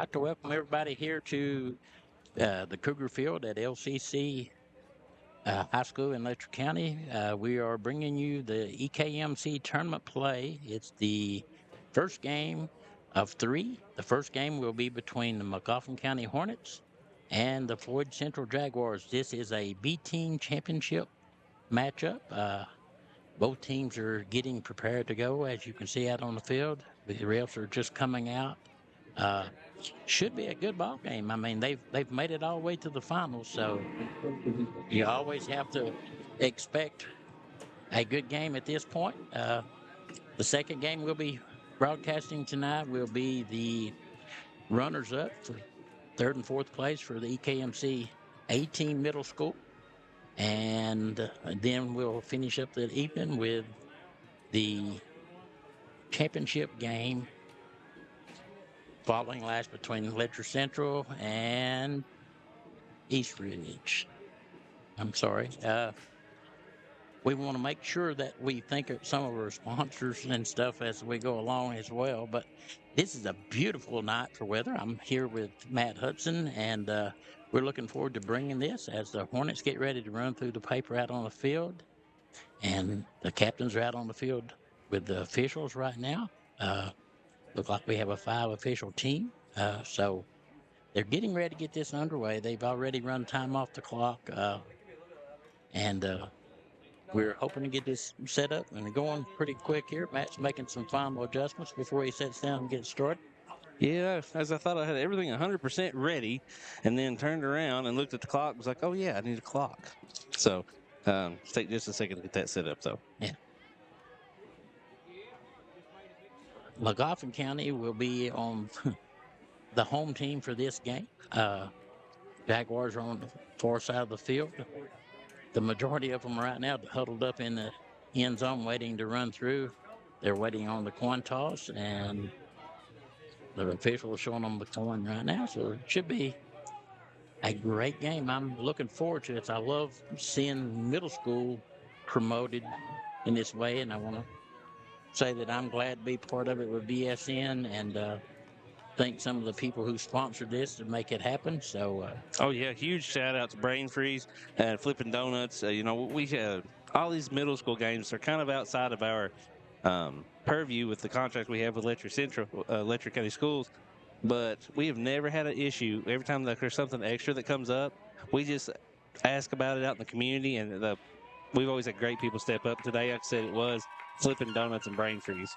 like to welcome everybody here to the Cougar Field at LCC High School in Letcher County. We are bringing you the EKMC tournament play. It's the first game of three. The first game will be between the Magoffin County Hornets and the Floyd Central Jaguars. This is a B-team championship matchup. Both teams are getting prepared to go, as you can see out on the field. The refs are just coming out. Uh, should be a good ball game. I mean, they've made it all the way to the finals, so you always have to expect a good game at this point. The second game we'll be broadcasting tonight will be the runners-up for third and fourth place for the EKMC A-team middle school, and then we'll finish up the evening with the championship game following last between Letcher Central and East Ridge. I'm sorry. We want to make sure that we think of some of our sponsors and stuff as we go along as well. But this is a beautiful night for weather. I'm here with Matt Hudson, and we're looking forward to bringing this as the Hornets get ready to run through the paper out on the field. And the captains are out on the field with the officials right now. Look like we have a 5 official team. So they're getting ready to get this underway. They've already run time off the clock. And we're hoping to get this set up and going pretty quick here. Matt's making some final adjustments before he sits down and gets started. Yeah, as I thought I had everything 100% ready, and then turned around and looked at the clock. Was like, oh yeah, I need a clock. So take just a second to get that set up, though. Yeah. Magoffin County will be on the home team for this game. Jaguars are on the far side of the field. The majority of them right now huddled up in the end zone waiting to run through. They're waiting on the coin toss, and the official is showing them the coin right now. So it should be a great game. I'm looking forward to it. I love seeing middle school promoted in this way, and I want to say that I'm glad to be part of it with BSN, and thank some of the people who sponsored this to make it happen. So, Oh yeah, huge shout out to Brain Freeze and Flipping Donuts. We all these middle school games are kind of outside of our purview with the contract we have with Letcher Central, Letcher County Schools. But we have never had an issue. Every time that there's something extra that comes up, we just ask about it out in the community, and we've always had great people step up. Today, like I said, it was Flipping Donuts and Brain Freeze.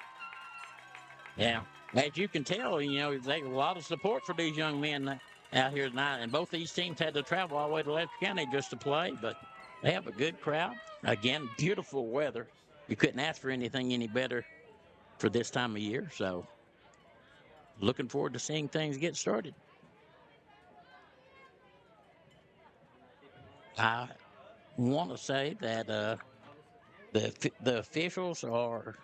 yeah, as you can tell, there's a lot of support for these young men out here tonight. And both these teams had to travel all the way to Letcher County just to play, but they have a good crowd. Again, beautiful weather. You couldn't ask for anything any better for this time of year. So, looking forward to seeing things get started. I want to say that the officials are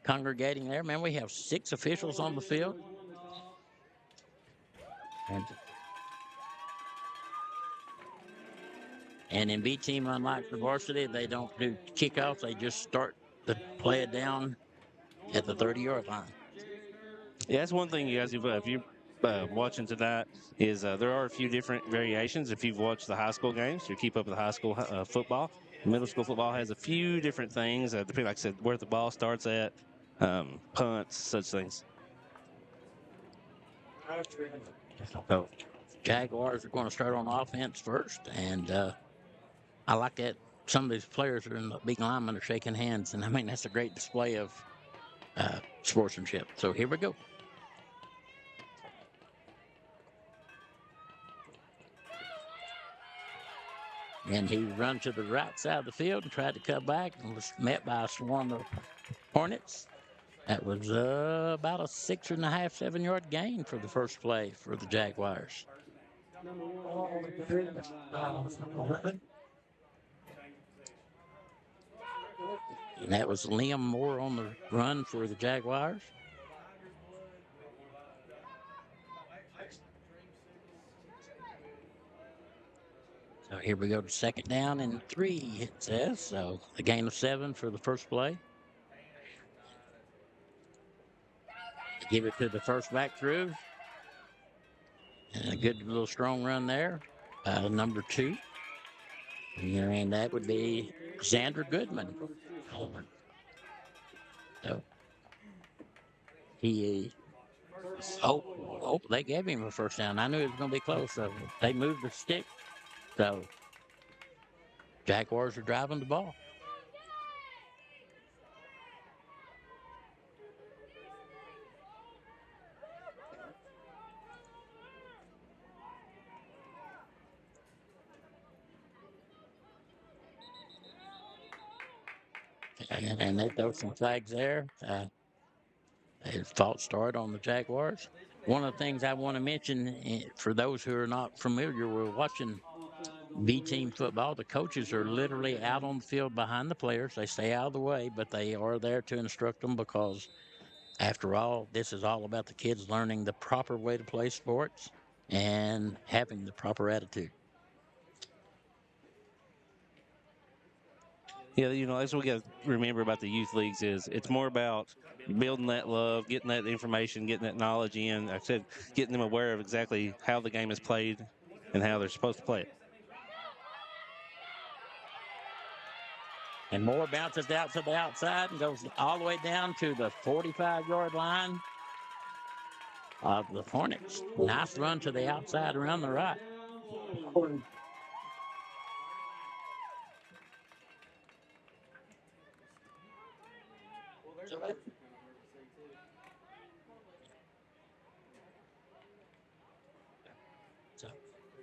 congregating there. Man, we have 6 officials on the field. And in B team, unlike the varsity, they don't do kickoffs. They just start to play it down at the 30-yard line. Yeah, that's one thing, you guys, if you're watching tonight, is there are a few different variations. If you've watched the high school games, you keep up with the high school football. Middle school football has a few different things, depending, like I said, where the ball starts at, punts, such things. So, Jaguars are going to start on offense first, and I like that some of these players are in the big linemen are shaking hands, and I mean that's a great display of sportsmanship. So here we go. And he ran to the right side of the field and tried to cut back and was met by a swarm of Hornets. That was about a 6.5, 7-yard gain for the first play for the Jaguars. And that was Liam Moore on the run for the Jaguars. So here we go to second down and 3, it says. So a gain of 7 for the first play. Give it to the first back through. And a good little strong run there. Number 2. And that would be Xander Goodman. So he, they gave him a first down. I knew it was going to be close. So they moved the stick. So Jaguars are driving the ball. And they throw some flags there. False start on the Jaguars. One of the things I want to mention for those who are not familiar with watching B team football, the coaches are literally out on the field behind the players. They stay out of the way, but they are there to instruct them because, after all, this is all about the kids learning the proper way to play sports and having the proper attitude. Yeah, that's what we got to remember about the youth leagues is it's more about building that love, getting that information, getting that knowledge in. Like I said, getting them aware of exactly how the game is played and how they're supposed to play it. And Moore bounces out to the outside and goes all the way down to the 45-yard line of the Hornets. Nice run to the outside around the right.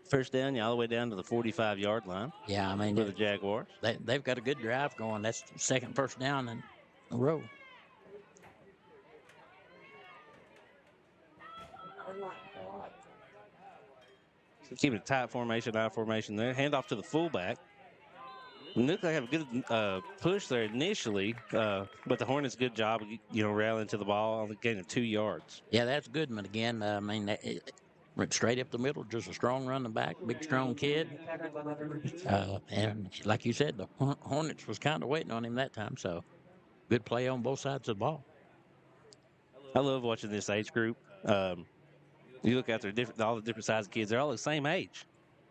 First down, all the way down to the 45-yard line. Yeah, I mean, for the Jaguars. They've got a good drive going. That's the second first down in a row. So keep it a tight formation, I formation there. Hand off to the fullback. Look like they have a good push there initially, but the Hornets' good job, rallying to the ball on the gain of 2 yards. Yeah, that's Goodman again. I mean, it went straight up the middle, just a strong running back, big, strong kid. And like you said, the Hornets was kind of waiting on him that time, so good play on both sides of the ball. I love watching this age group. You look out there, all the different size kids, they're all the same age.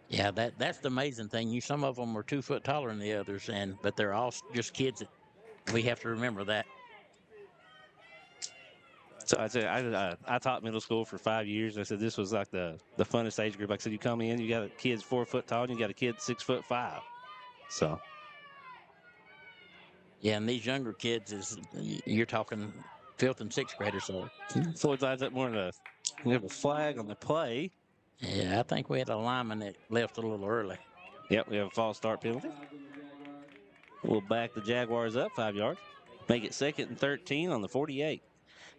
Yeah, that's the amazing thing. Some of them are 2 foot taller than the others, but they're all just kids. We have to remember that. So I taught middle school for 5 years. I said this was like the funnest age group. Like I said, you come in, you got a kid 4 foot tall, and you got a kid 6'5". So. Yeah, and these younger kids you're talking 5th and 6th graders. So Floyd lines up more than we have a flag on the play. Yeah, I think we had a lineman that left a little early. Yep, we have a false start penalty. We'll back the Jaguars up 5 yards. Make it 2nd and 13 on the 48.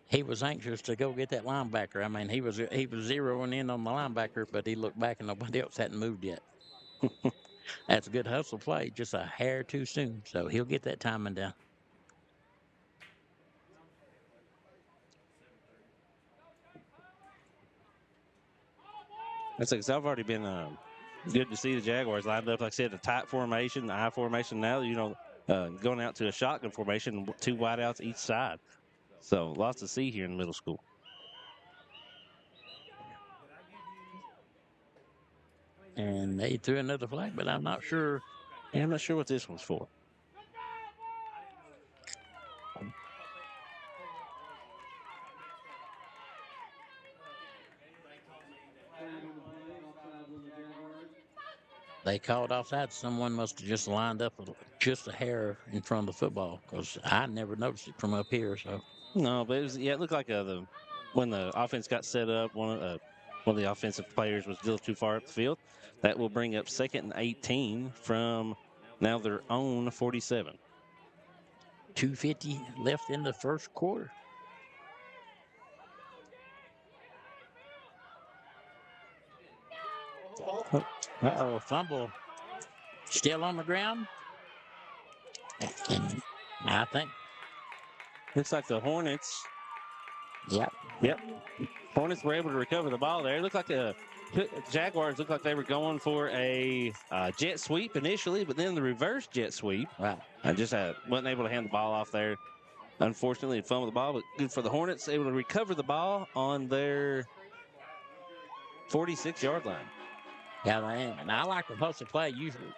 He was anxious to go get that linebacker. I mean, he was zeroing in on the linebacker, but he looked back and nobody else hadn't moved yet. That's a good hustle play, just a hair too soon. So he'll get that timing down. That's like I've already been good to see the Jaguars lined up. Like I said, a tight formation, the I formation now. Going out to a shotgun formation, 2 wideouts each side. So lots to see here in middle school. And they threw another flag, but I'm not sure. Yeah, I'm not sure what this one's for. They called offside. Someone must have just lined up just a hair in front of the football because I never noticed it from up here. So no, but it looked like when the offense got set up, one of the offensive players was a little too far up the field. That will bring up 2nd and 18 from now their own 47. 2:50 left in the first quarter. Uh-oh, fumble. Still on the ground. I think. Looks like the Hornets. Yep. Hornets were able to recover the ball there. It looked like the Jaguars looked like they were going for a jet sweep initially, but then the reverse jet sweep. Right. I just wasn't able to hand the ball off there. Unfortunately, it fumbled the ball, but good for the Hornets, able to recover the ball on their 46-yard line. Yeah, and I like the hustle play. Usually,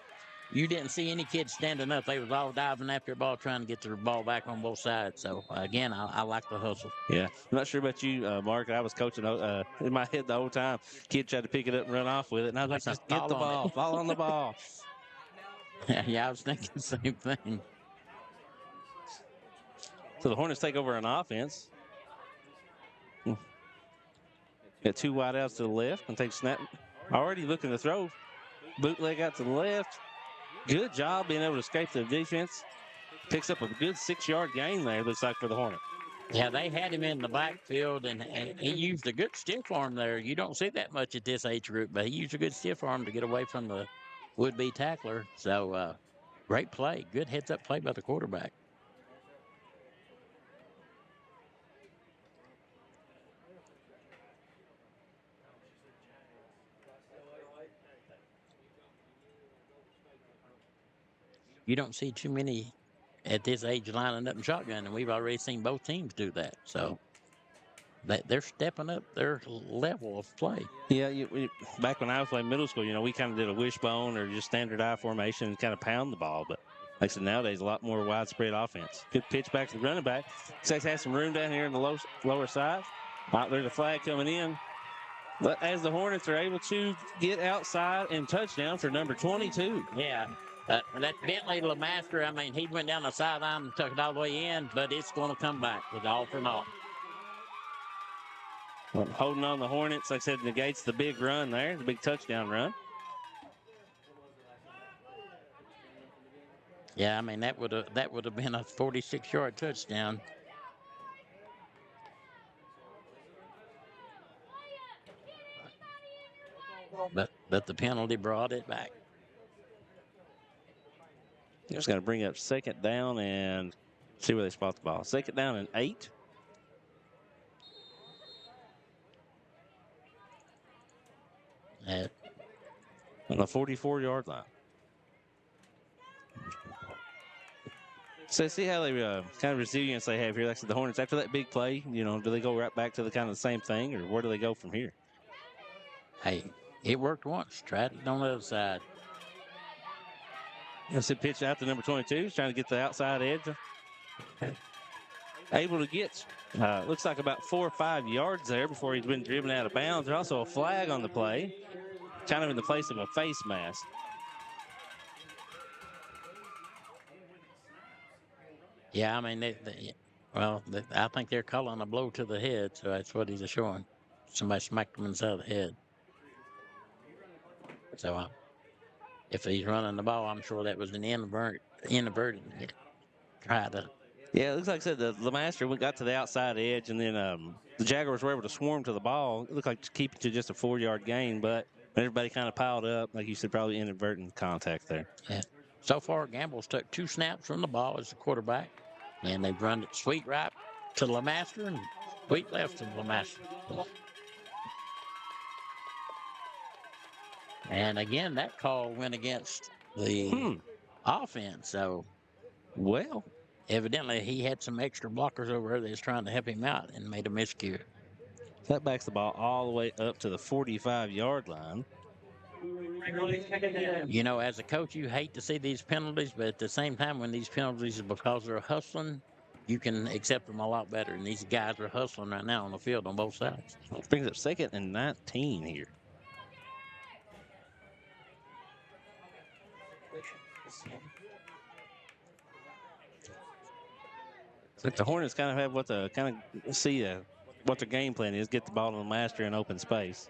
you didn't see any kids standing up. They was all diving after the ball, trying to get their ball back on both sides. So, again, I like the hustle. Yeah, I'm not sure about you, Mark. I was coaching in my head the whole time. Kid tried to pick it up and run off with it, and I was like, just get the ball, fall on the ball. Yeah, I was thinking the same thing. So the Hornets take over on offense. Got two wideouts to the left and take snap. Already looking to throw. Bootleg out to the left. Good job being able to escape the defense. Picks up a good 6-yard gain there, looks like, for the Hornets. Yeah, they had him in the backfield, and he used a good stiff arm there. You don't see that much at this age group, but he used a good stiff arm to get away from the would-be tackler. So, great play. Good heads-up play by the quarterback. You don't see too many at this age lining up in shotgun, and we've already seen both teams do that. So they're stepping up their level of play. Yeah, back when I was playing middle school, we kind of did a wishbone or just standard eye formation and kind of pound the ball. But like I said, nowadays, a lot more widespread offense. Good pitch back to the running back. Six has some room down here in the lower side. There's a flag coming in. But as the Hornets are able to get outside and touchdown for number 22. Yeah. That Bentley LeMaster, I mean, he went down the sideline and took it all the way in, but it's going to come back with all for naught. Holding on the Hornets, like I said, negates the big run there, the big touchdown run. Yeah, I mean, that would have been a 46-yard touchdown. But the penalty brought it back. Just got to bring up second down and see where they spot the ball. Second down and 8. On the 44-yard line. So see how they kind of resilience they have here. Like I said, the Hornets, after that big play, do they go right back to the kind of the same thing, or where do they go from here? Hey, it worked once. Tried it on the other side. That's a pitch out to number 22. He's trying to get the outside edge. Able to get, looks like about 4 or 5 yards there before he's been driven out of bounds. There's also a flag on the play, kind of in the place of a face mask. Yeah, I mean, I think they're calling a blow to the head, so that's what he's showing. Somebody smacked him inside the head. So if he's running the ball, I'm sure that was an inadvertent try to. Yeah, it looks like I said the LeMaster got to the outside edge, and then the Jaguars were able to swarm to the ball. It looked like keeping to just a 4-yard gain, but everybody kind of piled up, like you said, probably inadvertent contact there. Yeah. So far, Gamble's took 2 snaps from the ball as a quarterback, and they've run it sweet right to LeMaster and sweet left to LeMaster. And again, that call went against the offense. So, well, evidently he had some extra blockers over there that was trying to help him out and made a miscue. That backs the ball all the way up to the 45-yard line. As a coach, you hate to see these penalties, but at the same time, when these penalties are because they're hustling, you can accept them a lot better. And these guys are hustling right now on the field on both sides. Which brings up 2nd and 19 here. So the Hornets kind of have what their game plan is: get the ball to the master in open space.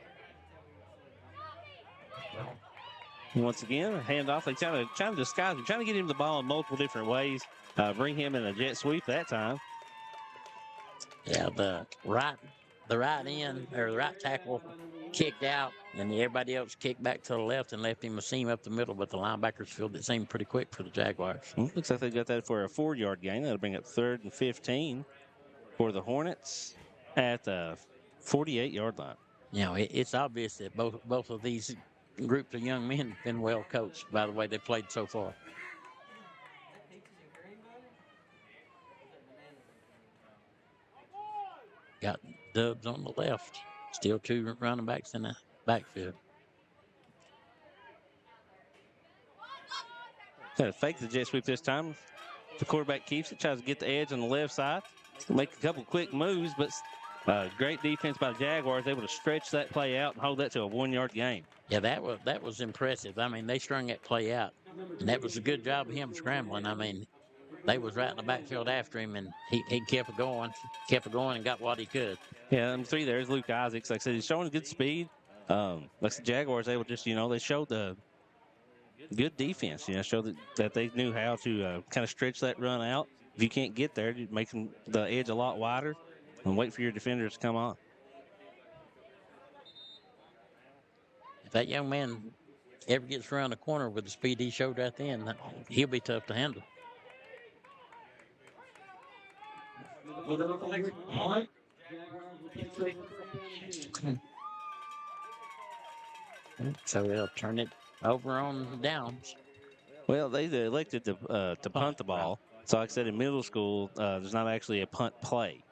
Once again, a handoff. They trying to disguise him, trying to get him the ball in multiple different ways. Bring him in a jet sweep that time. Yeah, the right end or the right tackle kicked out, and everybody else kicked back to the left and left him a seam up the middle. But the linebackers filled it seam pretty quick for the Jaguars. Looks like they got that for a 4-yard gain. That'll bring up 3rd and 15 for the Hornets at the 48-yard line. It's obvious that both of these groups of young men have been well coached by the way they played so far. got Dubs on the left. Still 2 running backs in the backfield. Got to fake the jet sweep this time. The quarterback keeps it, tries to get the edge on the left side, make a couple quick moves, but great defense by the Jaguars, able to stretch that play out and hold that to a 1-yard gain. Yeah, that was impressive. I mean, they strung that play out, and that was a good job of him scrambling. I mean, they was right in the backfield after him, and he kept it going, and got what he could. Yeah, number 3 there is Luke Isaacs. Like I said, he's showing good speed. Like the Jaguars, they were just, they showed the good defense. Showed that they knew how to kind of stretch that run out. If you can't get there, you make the edge a lot wider and wait for your defenders to come on. If that young man ever gets around the corner with the speed he showed right then, he'll be tough to handle. So they'll turn it over on downs. Well, they elected to punt the ball. So like I said, in middle school, there's not actually a punt play.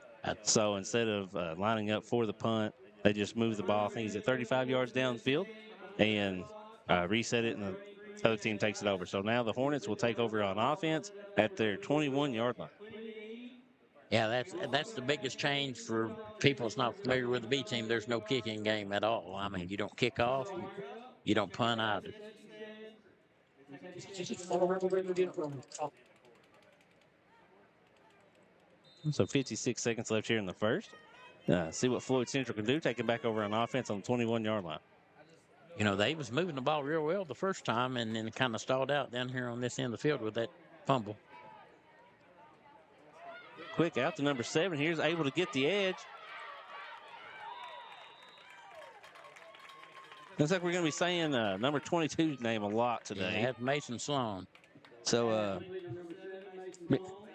So instead of lining up for the punt, they just move the ball. I think he's at 35 yards downfield and reset it, and the other team takes it over. So now the Hornets will take over on offense at their 21-yard line. Yeah, that's the biggest change for people that's not familiar with the B team. There's no kicking game at all. I mean, you don't kick off, you don't punt either. So 56 seconds left here in the first. See what Floyd Central can do, taking back over on offense on the 21-yard line. They was moving the ball real well the first time, and then kind of stalled out down here on this end of the field with that fumble. Quick out to number 7. Here's able to get the edge. Looks like we're going to be saying number 22's name a lot today. Yeah, that's Mason Sloan. So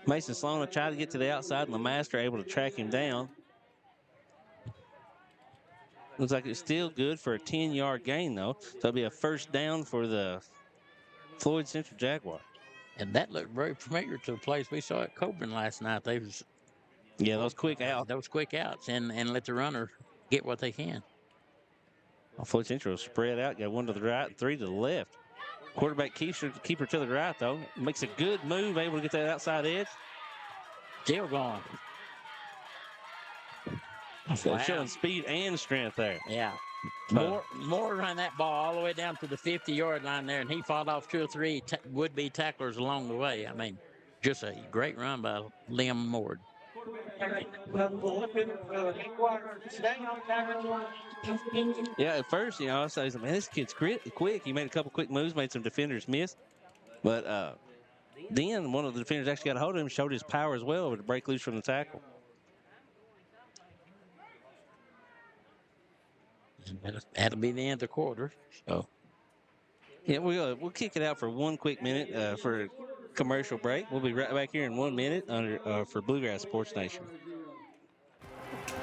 Mason Sloan will try to get to the outside, and LeMaster able to track him down. Looks like it's still good for a 10-yard gain, though. So it'll be a first down for the Floyd Central Jaguar. And that looked very familiar to the plays we saw at Coburn last night. Those quick outs. Those quick outs and let the runner get what they can. Floyd Central spread out, got 1 to the right, 3 to the left. Quarterback keeper to the right, though. Makes a good move, able to get that outside edge. Still going. Wow. Showing speed and strength there. Yeah. Moore ran that ball all the way down to the 50-yard line there, and he fought off 2 or 3 would-be tacklers along the way. I mean, just a great run by Liam Moore. Yeah, at first, I was saying, man, this kid's quick. He made a couple quick moves, made some defenders miss. But then one of the defenders actually got a hold of him, showed his power as well to break loose from the tackle. That'll be the end of the quarter. So, yeah, we'll kick it out for 1 quick minute for a commercial break. We'll be right back here in 1 minute for Bluegrass Sports Nation.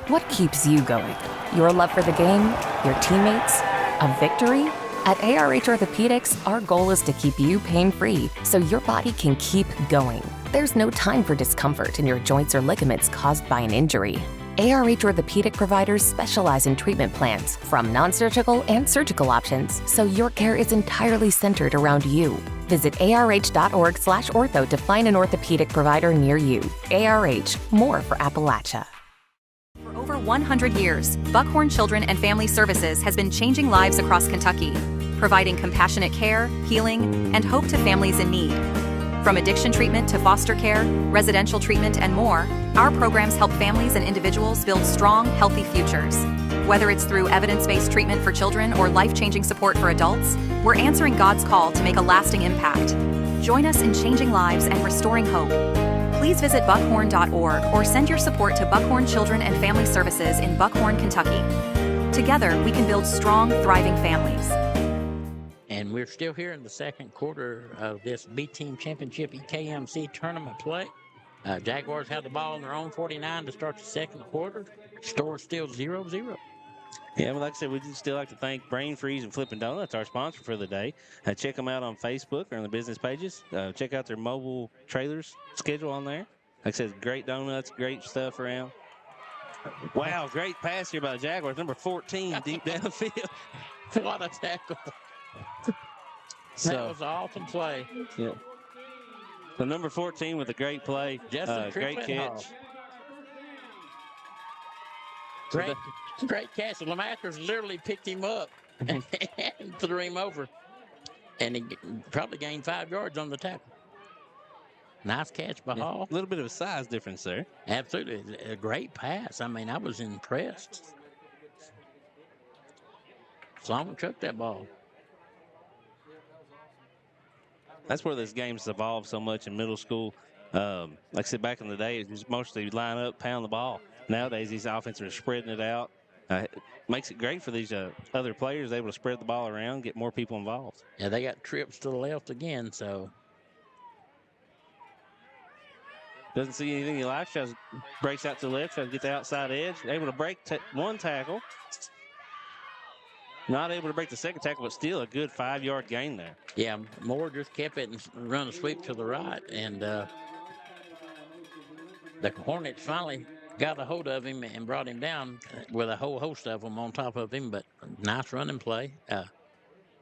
What keeps you going? Your love for the game? Your teammates? A victory? At ARH Orthopedics, our goal is to keep you pain-free so your body can keep going. There's no time for discomfort in your joints or ligaments caused by an injury. ARH Orthopedic providers specialize in treatment plans, from non-surgical and surgical options, so your care is entirely centered around you. Visit arh.org/ortho to find an orthopedic provider near you. ARH, more for Appalachia. For over 100 years, Buckhorn Children and Family Services has been changing lives across Kentucky, providing compassionate care, healing, and hope to families in need. From addiction treatment to foster care, residential treatment, and more, our programs help families and individuals build strong, healthy futures. Whether it's through evidence-based treatment for children or life-changing support for adults, we're answering God's call to make a lasting impact. Join us in changing lives and restoring hope. Please visit buckhorn.org or send your support to Buckhorn Children and Family Services in Buckhorn, Kentucky. Together, we can build strong, thriving families. And we're still here in the second quarter of this B-Team Championship EKMC tournament play. Jaguars have the ball on their own 49 to start the second quarter. Score still 0-0. Yeah, well, like I said, we'd still like to thank Brain Freeze and Flippin' Donuts, our sponsor for the day. Check them out on Facebook or on the business pages. Check out their mobile trailers schedule on there. Like I said, great donuts, great stuff around. Wow, great pass here by the Jaguars. Number 14, deep downfield. What a tackle. That So, was an awesome play. yeah. The number 14 with a great play. Justin Great Triplett Hall. catch. Great catch. Lamasters literally picked him up and threw him over. And he probably gained 5 yards on the tackle. Nice catch by Hall. A little bit of a size difference there. Absolutely. A great pass. I mean, I was impressed. Sloan took that ball. That's where this game's evolved so much in middle school. Like I said, back in the day, it was mostly line up, pound the ball. Nowadays, these offenses are spreading it out. Makes it great for these other players able to spread the ball around, get more people involved. Yeah, they got trips to the left again, so. Doesn't see anything he likes. Breaks out to the left, tries to get the outside edge. Able to break one tackle. Not able to break the second tackle, but still a good 5-yard gain there. Yeah, Moore just kept it and run a sweep to the right. And the Hornets finally got a hold of him and brought him down with a whole host of them on top of him. But nice running play.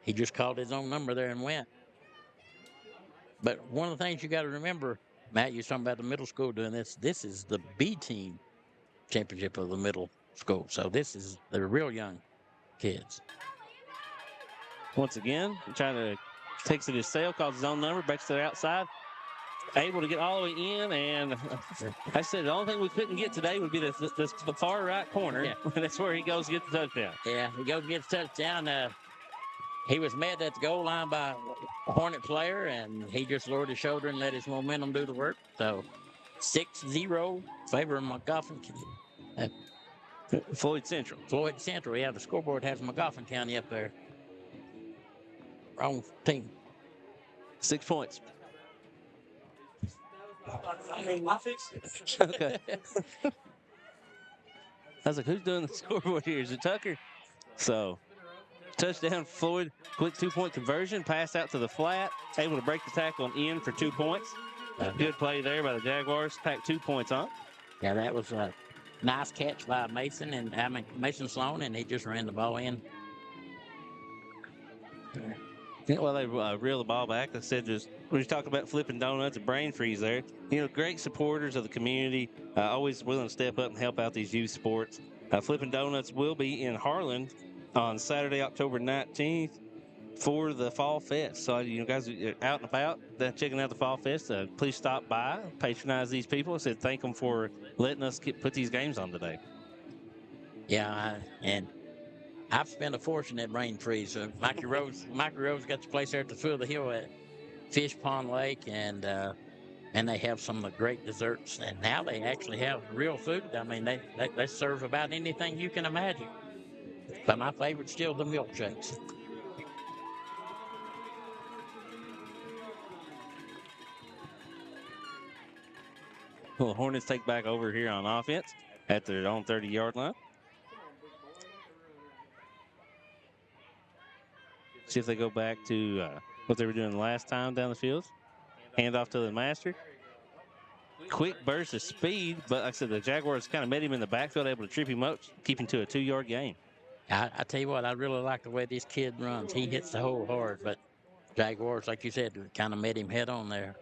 He just called his own number there and went. But one of the things you got to remember, Matt, you're talking about the middle school doing this. This is the B team championship of the middle school. So this is the real young kids. Once again, trying to takes it his sail, calls his own number, backs to the outside. Able to get all the way in, and I said the only thing we couldn't get today would be the far right corner. Yeah. That's where he goes to get the touchdown. Yeah, he goes to get the touchdown. He was met at the goal line by a Hornet player, and he just lowered his shoulder and let his momentum do the work. So 6-0 favor of Magoffin. Floyd Central. Floyd Central. Yeah, the scoreboard has Magoffin County up there. Wrong team. 6 points. Okay. I was like, who's doing the scoreboard here? Is it Tucker? So, touchdown, Floyd. Quick 2-point conversion. Pass out to the flat. Able to break the tackle and in for 2 points. Good play there by the Jaguars. Packed 2 points on. Yeah, that was a nice catch by Mason Sloan, and he just ran the ball in. Well, they reel the ball back. I said, we were talking about flipping donuts and brain freeze there. Great supporters of the community, always willing to step up and help out these youth sports. Flipping Donuts will be in Harlan on Saturday, October 19th for the Fall Fest. So, guys are out and about checking out the Fall Fest. Please stop by, patronize these people. I said thank them for letting us put these games on today. Yeah, and I've spent a fortune at Brain Freeze. Mikey Rose got the place there at the foot of the hill at Fish Pond Lake, and they have some of the great desserts. And now they actually have real food. I mean, they serve about anything you can imagine. But my favorite's still the milkshakes. Well, the Hornets take back over here on offense at their own 30-yard line. See if they go back to what they were doing last time down the field. Hand off to the master. Quick burst of speed, but like I said, the Jaguars kind of met him in the backfield, able to trip him up, keep him to a 2-yard gain. I tell you what, I really like the way this kid runs. He hits the hole hard, but Jaguars, like you said, kind of met him head on there.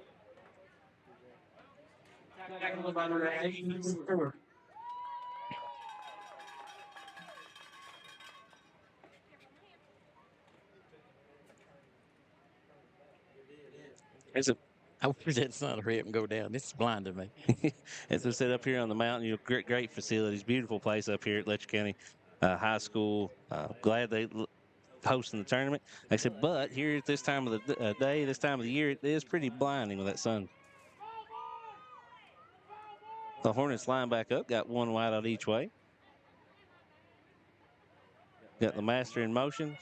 I wish that sun would hurry up and go down. This is blinding me. As we said up here on the mountain, great facilities, beautiful place up here at Letcher County High School. Glad they hosting the tournament. Like I said, but here at this time of the day, this time of the year, it is pretty blinding with that sun. The Hornets line back up, got one wide out each way. Got the master in motion.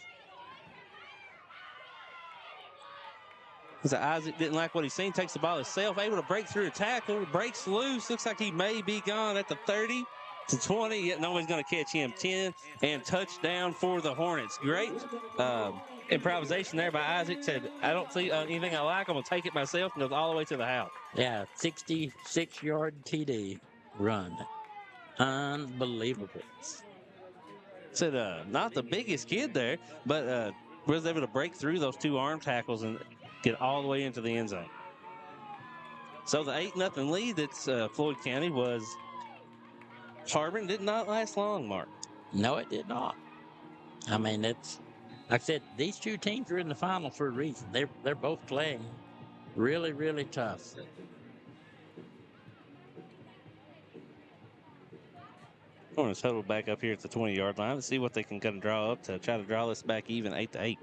So Isaac didn't like what he's seen, takes the ball himself, able to break through a tackle, breaks loose, looks like he may be gone at the 30 to 20, yet nobody's going to catch him. 10 and touchdown for the Hornets. Great improvisation there by Isaac. Said, I don't see anything I like. I'm going to take it myself and go all the way to the house. Yeah, 66-yard TD run. Unbelievable. Said not the biggest kid there, but was able to break through those 2 arm tackles and get all the way into the end zone. So the 8-0 lead that's Floyd County was harboring did not last long, Mark. No, it did not. I mean, it's like I said, these two teams are in the final for a reason. They're both playing really, really tough. Hornets huddled back up here at the 20-yard line to see what they can kind of draw up to try to draw this back even 8-8.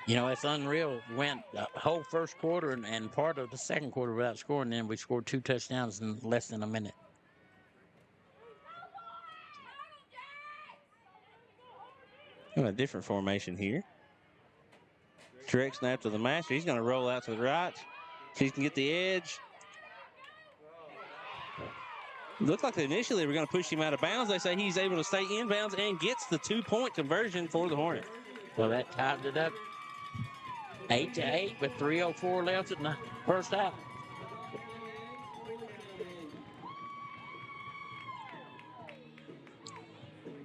You know, it's unreal. Went the whole first quarter and part of the second quarter without scoring. Then we scored 2 touchdowns in less than a minute. A different formation here. Direct snap to the master. He's going to roll out to the right. He can get the edge. Looked like initially they were going to push him out of bounds. They say he's able to stay in bounds and gets the 2-point conversion for the Hornets. Well, that tied it up 8-8 with 3:04 left in the first half.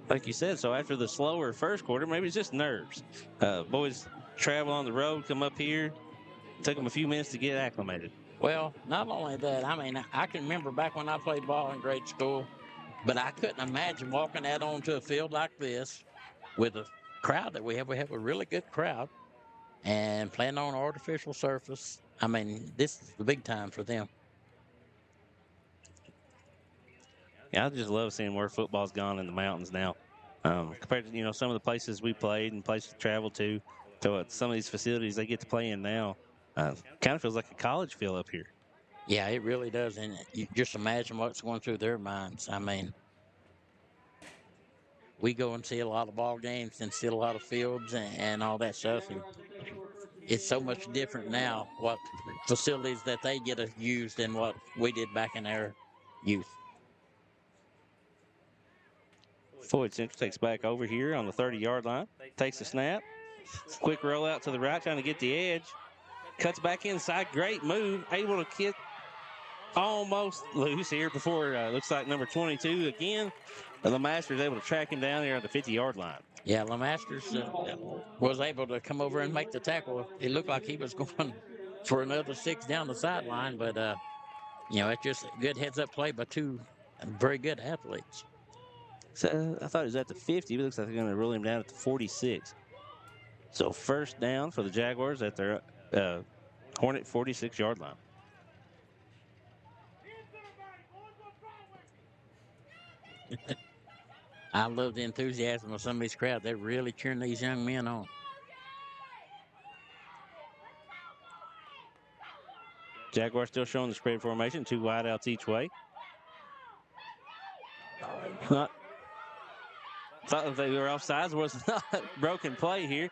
Like you said, so after the slower first quarter, maybe it's just nerves. Boys travel on the road, come up here. Took them a few minutes to get acclimated. Well, not only that, I mean, I can remember back when I played ball in grade school, but I couldn't imagine walking out onto a field like this with a crowd that we have. We have a really good crowd and playing on an artificial surface. I mean, this is the big time for them. Yeah, I just love seeing where football's gone in the mountains now. Compared to, you know, some of the places we played and places to travel to some of these facilities they get to play in now. Kind of feels like a college feel up here. Yeah, it really does. And you just imagine what's going through their minds. I mean, we go and see a lot of ball games and see a lot of fields and all that stuff. And it's so much different now, what facilities that they get to use than what we did back in our youth. Floyd Central takes back over here on the 30-yard line. Takes a snap. Quick roll out to the right, trying to get the edge. Cuts back inside. Great move. Able to get almost loose here before looks like number 22 again. LeMaster is able to track him down there at the 50-yard line. Yeah, LeMaster was able to come over and make the tackle. It looked like he was going for another 6 down the sideline, but, you know, it's just a good heads-up play by 2 very good athletes. So I thought he was at the 50, but it looks like they're going to roll him down at the 46. So first down for the Jaguars at their Hornet 46-yard line. I love the enthusiasm of some of these crowds. They're really cheering these young men on. Jaguars still showing the spread formation, 2 wideouts each way. Not thought if they were offsides, was not a broken play here.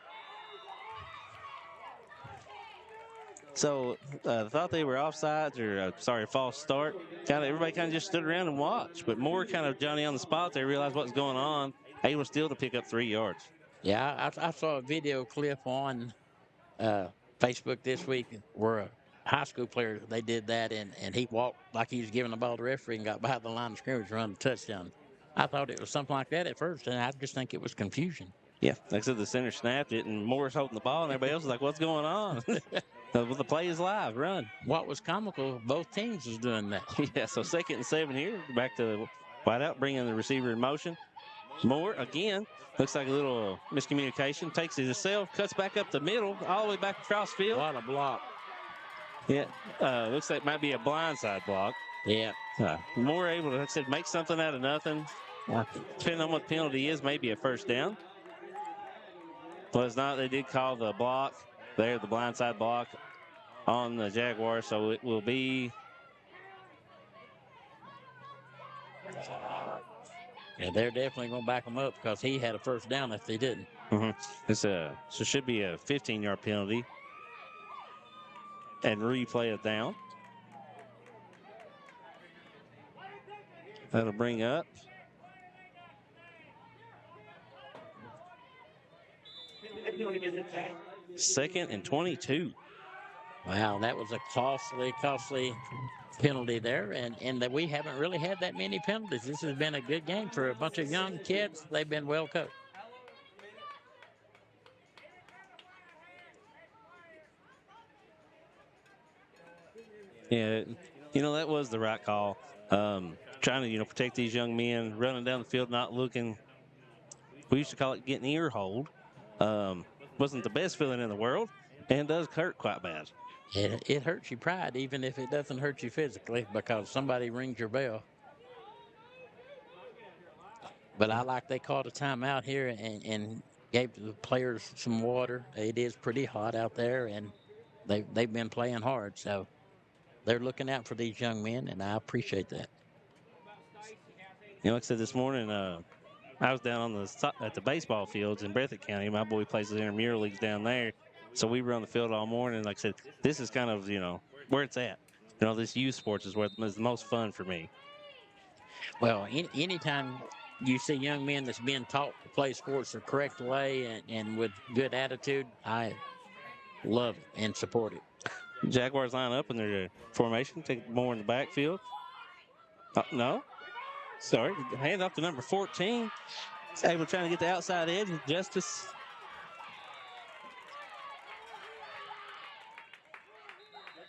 So thought they were offsides or false start. Everybody kind of just stood around and watched. But more kind of Johnny on the spot. They realized what's going on. Able still to pick up 3 yards. Yeah, I saw a video clip on Facebook this week where a high school player, they did that, and he walked like he was giving the ball to the referee and got behind the line of scrimmage, run a touchdown. I thought it was something like that at first, and I just think it was confusion. Yeah, like I said, the center snapped it, and Moore's holding the ball, and everybody else was like, what's going on? Well, the play is live, run. What was comical, both teams was doing that. Yeah, so 2nd and 7 here. Back to the wideout, bringing the receiver in motion. Moore, again, looks like a little miscommunication. Takes it himself, cuts back up the middle, all the way back across field. What a block. Yeah, looks like it might be a blindside block. Yeah. Moore able to, like I said, make something out of nothing. Depending on what the penalty is, maybe a first down. Was not. They did call the block there, the blindside block on the Jaguars, so it will be. Yeah, they're definitely going to back him up because he had a first down if they didn't. It's so it should be a 15-yard penalty and replay it down. That'll bring up 2nd and 22. Wow, that was a costly penalty there, and that we haven't really had that many penalties. This has been a good game for a bunch of young kids. They've been well coached. Yeah, that was the right call. Trying to, protect these young men, running down the field, not looking. We used to call it getting ear hold. Wasn't the best feeling in the world, and does hurt quite bad. It hurts your pride, even if it doesn't hurt you physically, because somebody rings your bell. But I like they called a timeout here and gave the players some water. It is pretty hot out there, and they've been playing hard, so they're looking out for these young men, and I appreciate that. Like I said this morning, I was down on at the baseball fields in Breathitt County. My boy plays the intramural leagues down there, so we were on the field all morning. Like I said, this is kind of where it's at. This youth sports is where it's the most fun for me. Well, anytime you see young men that's being taught to play sports the correct way and with good attitude, I love it and support it. Jaguars line up in their formation, take more in the backfield. No. Sorry. Hand off to number 14. Able trying to get the outside edge.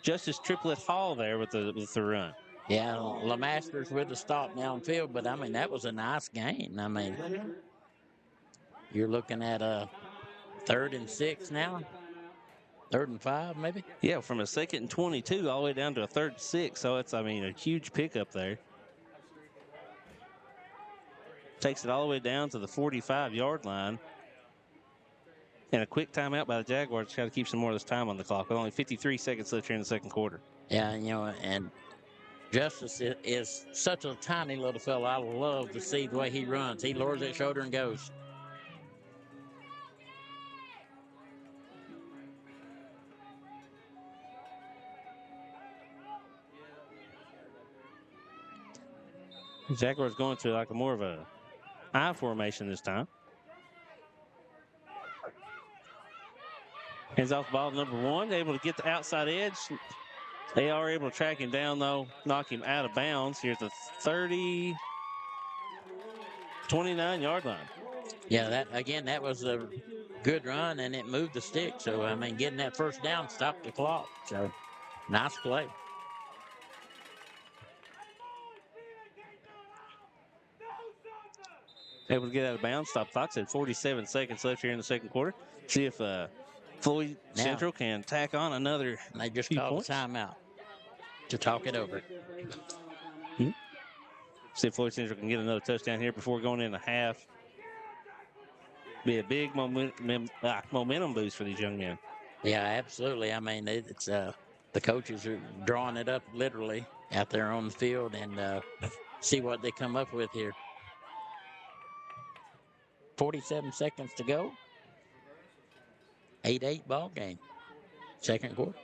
Justice Triplet Hall there with the run. Yeah, LeMaster's with the stop downfield, but, that was a nice gain. You're looking at a 3rd and 6 now. 3rd and 5, maybe? Yeah, from a 2nd and 22 all the way down to a 3rd and 6. So it's, a huge pickup there. Takes it all the way down to the 45-yard line. And a quick timeout by the Jaguars. Got to keep some more of this time on the clock with only 53 seconds left here in the second quarter. Yeah, and Justice is such a tiny little fella. I love to see the way he runs. He lowers that shoulder and goes. Jaguars going to like more of a I formation this time. Hands off the ball to number 1, able to get the outside edge. They are able to track him down, though, knock him out of bounds here at the 29-yard line. Yeah, that was a good run, and it moved the stick. So, getting that first down stopped the clock. So, nice play. Able to get out of bounds, stop clock. Said 47 seconds left here in the second quarter. See if Floyd Central can tack on another. They just called a timeout to talk it over. See if Floyd Central can get another touchdown here before going into half. Be a big momentum boost for these young men. Yeah, absolutely. It's the coaches are drawing it up literally out there on the field and see what they come up with here. 47 seconds to go. 8-8 ball game. Second quarter.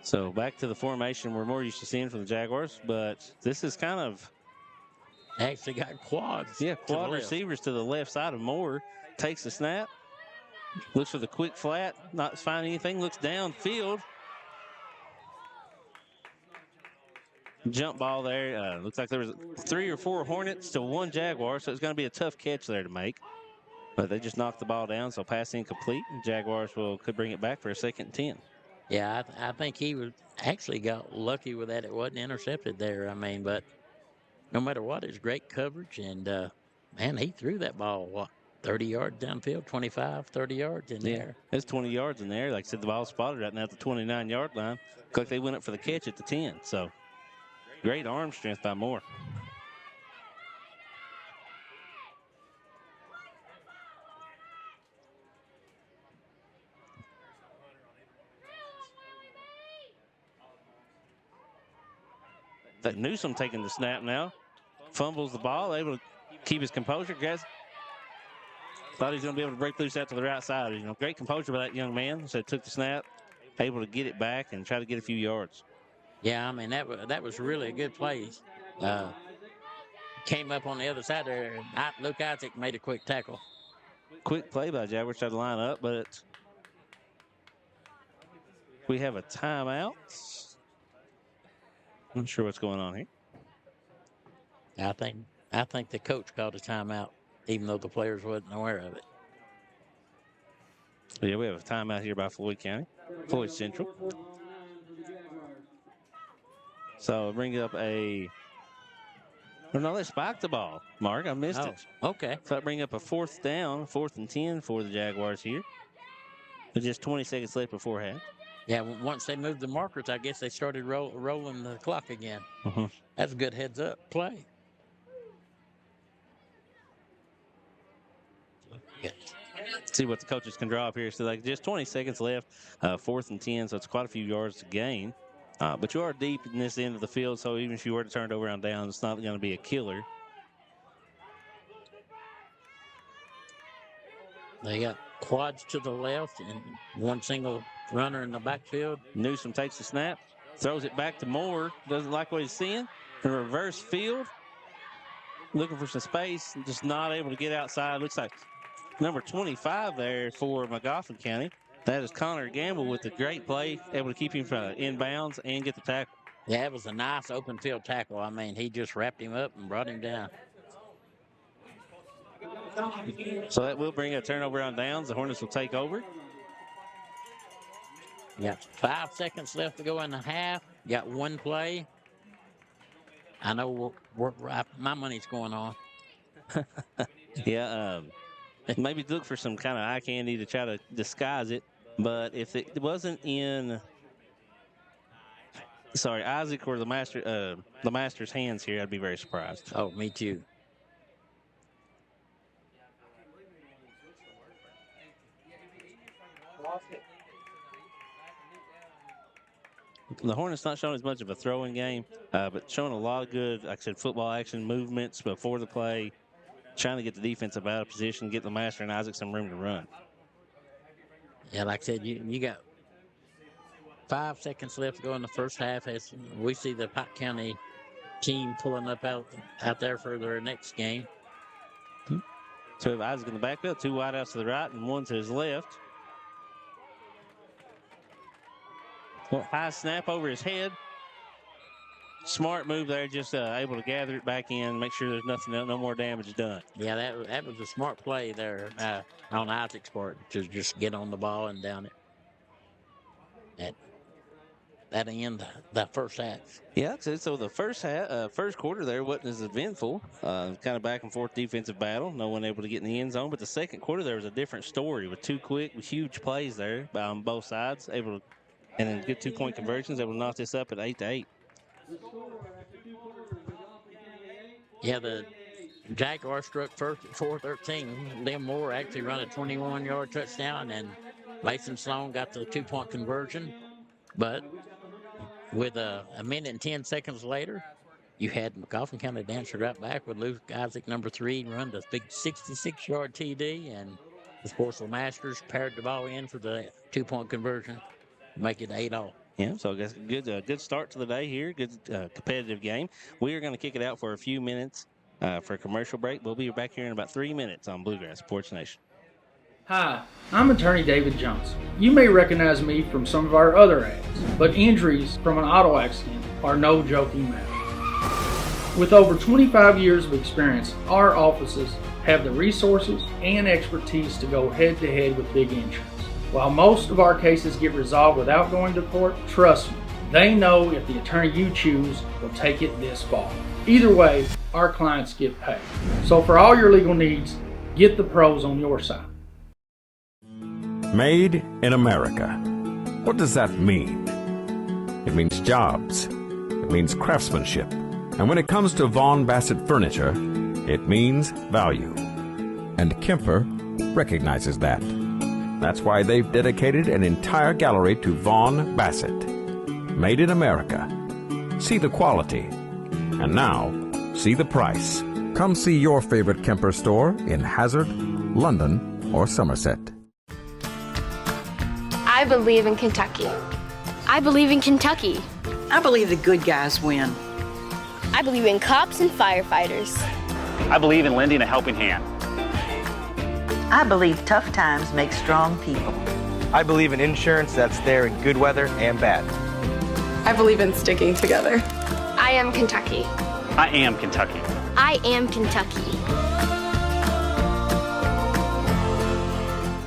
So back to the formation we're more used to seeing from the Jaguars, but this is kind of actually got quads. Yeah, quad receivers to the left side of Moore. Takes the snap. Looks for the quick flat. Not finding anything. Looks downfield. Jump ball there. Looks like there was 3 or 4 Hornets to 1 Jaguar, so it's going to be a tough catch there to make. But they just knocked the ball down, so pass incomplete. Jaguars could bring it back for a 2nd and 10. Yeah, I think he got lucky with that. It wasn't intercepted there. But no matter what, it's great coverage. And, he threw that ball, 30 yards downfield, 25, 30 yards in there. It's 20 yards in there. Like I said, the ball's spotted right now at the 29-yard line. Looks like they went up for the catch at the 10. So great arm strength by Moore. That Newsom taking the snap now. Fumbles the ball, able to keep his composure. Guys, thought he was going to be able to break loose out to the right side. Great composure by that young man. So took the snap, able to get it back and try to get a few yards. Yeah, that was really a good play. Came up on the other side there. Luke Isaac made a quick tackle. quick play by Jaguars trying to line up, but we have a timeout. I'm not sure what's going on here. I think the coach called a timeout, even though the players wasn't aware of it. Yeah, we have a timeout here by Floyd Central. So bring up no, they spiked the ball, Mark. I missed it. Okay. So that bring up a 4th down, 4th and 10 for the Jaguars here. With just 20 seconds left before half. Yeah, once they moved the markers, I guess they started rolling the clock again. Mm-hmm. That's a good heads-up play. Yeah. See what the coaches can draw up here. So like just 20 seconds left, 4th and 10, so it's quite a few yards to gain. But you are deep in this end of the field, so even if you were to turn it over on down, it's not going to be a killer. They got quads to the left and one single runner in the backfield. Newsom takes the snap, throws it back to Moore. Doesn't like what he's seeing. The reverse field. Looking for some space, just not able to get outside. Looks like number 25 there for Magoffin County. That is Connor Gamble with a great play, able to keep him from inbounds and get the tackle. Yeah, it was a nice open field tackle. I mean, he just wrapped him up and brought him down. So that will bring a turnover on downs. The Hornets will take over. Yeah, 5 seconds left to go in the half. Got one play. I know my money's going on. Yeah, maybe look for some kind of eye candy to try to disguise it. But if it wasn't in, Isaac or the master's hands here, I'd be very surprised. Oh, me too. The Hornets not showing as much of a throwing game, but showing a lot of good, like I said, football action movements before the play, trying to get the defensive out of position, get the Master and Isaac some room to run. Yeah, like I said, you got 5 seconds left to go in the first half as we see the Pike County team pulling up out there for their next game. So we have Isaac in the backfield, 2 wideouts to the right and 1 to his left. Well, high snap over his head. Smart move there, just able to gather it back in, make sure there's no more damage done. Yeah, that was a smart play there on Isaac's part to just get on the ball and down it. That'll end the first half. Yeah, so the first quarter there wasn't as eventful. Kind of back and forth defensive battle. No one able to get in the end zone. But the second quarter there was a different story with 2 quick, huge plays there on both sides. And then good 2-point conversions. Able to knock this up at 8-8. Yeah, the Jaguars struck first at 4-13. Liam Moore actually run a 21-yard touchdown, and Mason Sloan got the 2-point conversion. But with a minute and 10 seconds later, you had Magoffin County answer right back with Luke Isaac, number 3, run the big 66-yard TD, and the Sportsville Masters paired the ball in for the 2-point conversion, make it 8-all. Yeah, so I guess good start to the day here. Good competitive game. We are going to kick it out for a few minutes for a commercial break. We'll be back here in about 3 minutes on Bluegrass Sports Nation. Hi, I'm attorney David Johnson. You may recognize me from some of our other ads, but injuries from an auto accident are no joking matter. With over 25 years of experience, our offices have the resources and expertise to go head-to-head with big insurance. While most of our cases get resolved without going to court, trust me, they know if the attorney you choose will take it this far. Either way, our clients get paid. So for all your legal needs, get the pros on your side. Made in America. What does that mean? It means jobs. It means craftsmanship. And when it comes to Vaughn Bassett furniture, it means value. And Kemper recognizes that. That's why they've dedicated an entire gallery to Vaughn Bassett. Made in America. See the quality. And now, see the price. Come see your favorite Kemper store in Hazard, London, or Somerset. I believe in Kentucky. I believe in Kentucky. I believe the good guys win. I believe in cops and firefighters. I believe in lending a helping hand. I believe tough times make strong people. I believe in insurance that's there in good weather and bad. I believe in sticking together. I am Kentucky. I am Kentucky. I am Kentucky.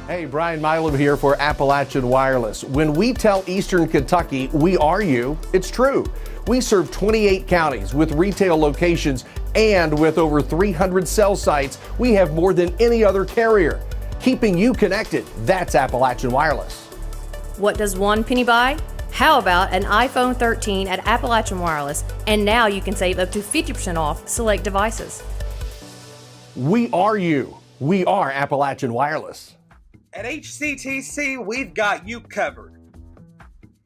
Hey, Brian Milam here for Appalachian Wireless. When we tell Eastern Kentucky we are you, it's true. We serve 28 counties with retail locations, and with over 300 cell sites, we have more than any other carrier. Keeping you connected, that's Appalachian Wireless. What does one penny buy? How about an iPhone 13 at Appalachian Wireless? And now you can save up to 50% off select devices. We are you. We are Appalachian Wireless. At HCTC, we've got you covered.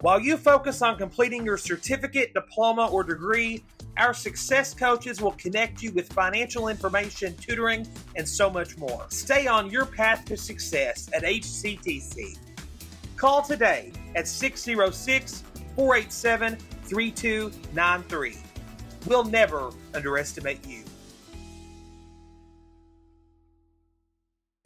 While you focus on completing your certificate, diploma, or degree, our success coaches will connect you with financial information, tutoring, and so much more. Stay on your path to success at HCTC. Call today at 606-487-3293. We'll never underestimate you.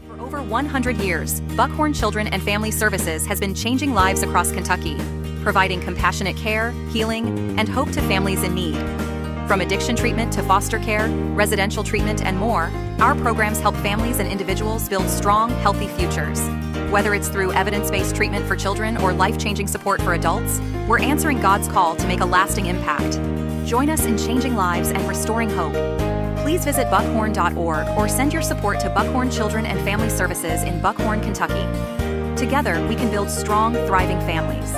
For over 100 years, Buckhorn Children and Family Services has been changing lives across Kentucky, providing compassionate care, healing, and hope to families in need. From addiction treatment to foster care, residential treatment, and more, our programs help families and individuals build strong, healthy futures. Whether it's through evidence-based treatment for children or life-changing support for adults, we're answering God's call to make a lasting impact. Join us in changing lives and restoring hope. Please visit buckhorn.org or send your support to Buckhorn Children and Family Services in Buckhorn, Kentucky. Together, we can build strong, thriving families.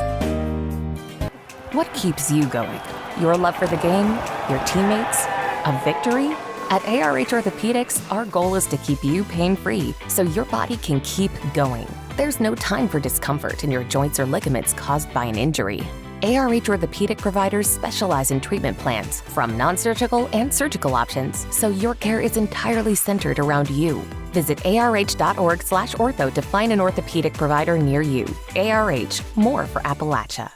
What keeps you going? Your love for the game? Your teammates? A victory? At ARH Orthopedics, our goal is to keep you pain-free so your body can keep going. There's no time for discomfort in your joints or ligaments caused by an injury. ARH Orthopedic providers specialize in treatment plans, from non-surgical and surgical options, so your care is entirely centered around you. Visit arh.org/ortho to find an orthopedic provider near you. ARH, more for Appalachia.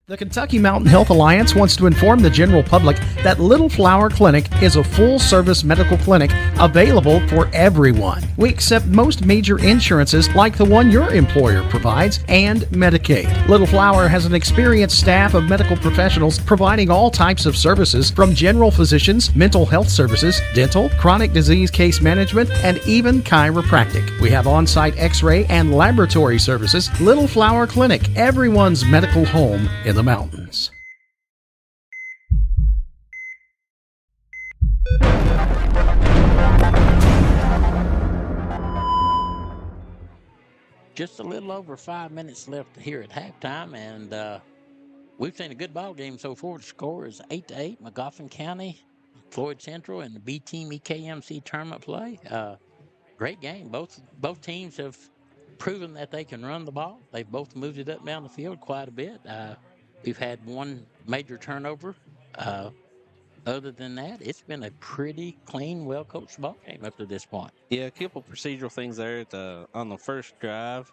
The Kentucky Mountain Health Alliance wants to inform the general public that Little Flower Clinic is a full-service medical clinic available for everyone. We accept most major insurances like the one your employer provides and Medicaid. Little Flower has an experienced staff of medical professionals providing all types of services from general physicians, mental health services, dental, chronic disease case management, and even chiropractic. We have on-site x-ray and laboratory services. Little Flower Clinic, everyone's medical home in the mountains. Just a little over 5 minutes left here at halftime, and we've seen a good ball game so far. The score is 8-8. Magoffin County, Floyd Central, and the B Team EKMC tournament play. Great game. Both teams have proven that they can run the ball. They've both moved it up down the field quite a bit. We've had one major turnover. Other than that, it's been a pretty clean, well-coached ball game up to this point. Yeah, a couple procedural things there on the first drive,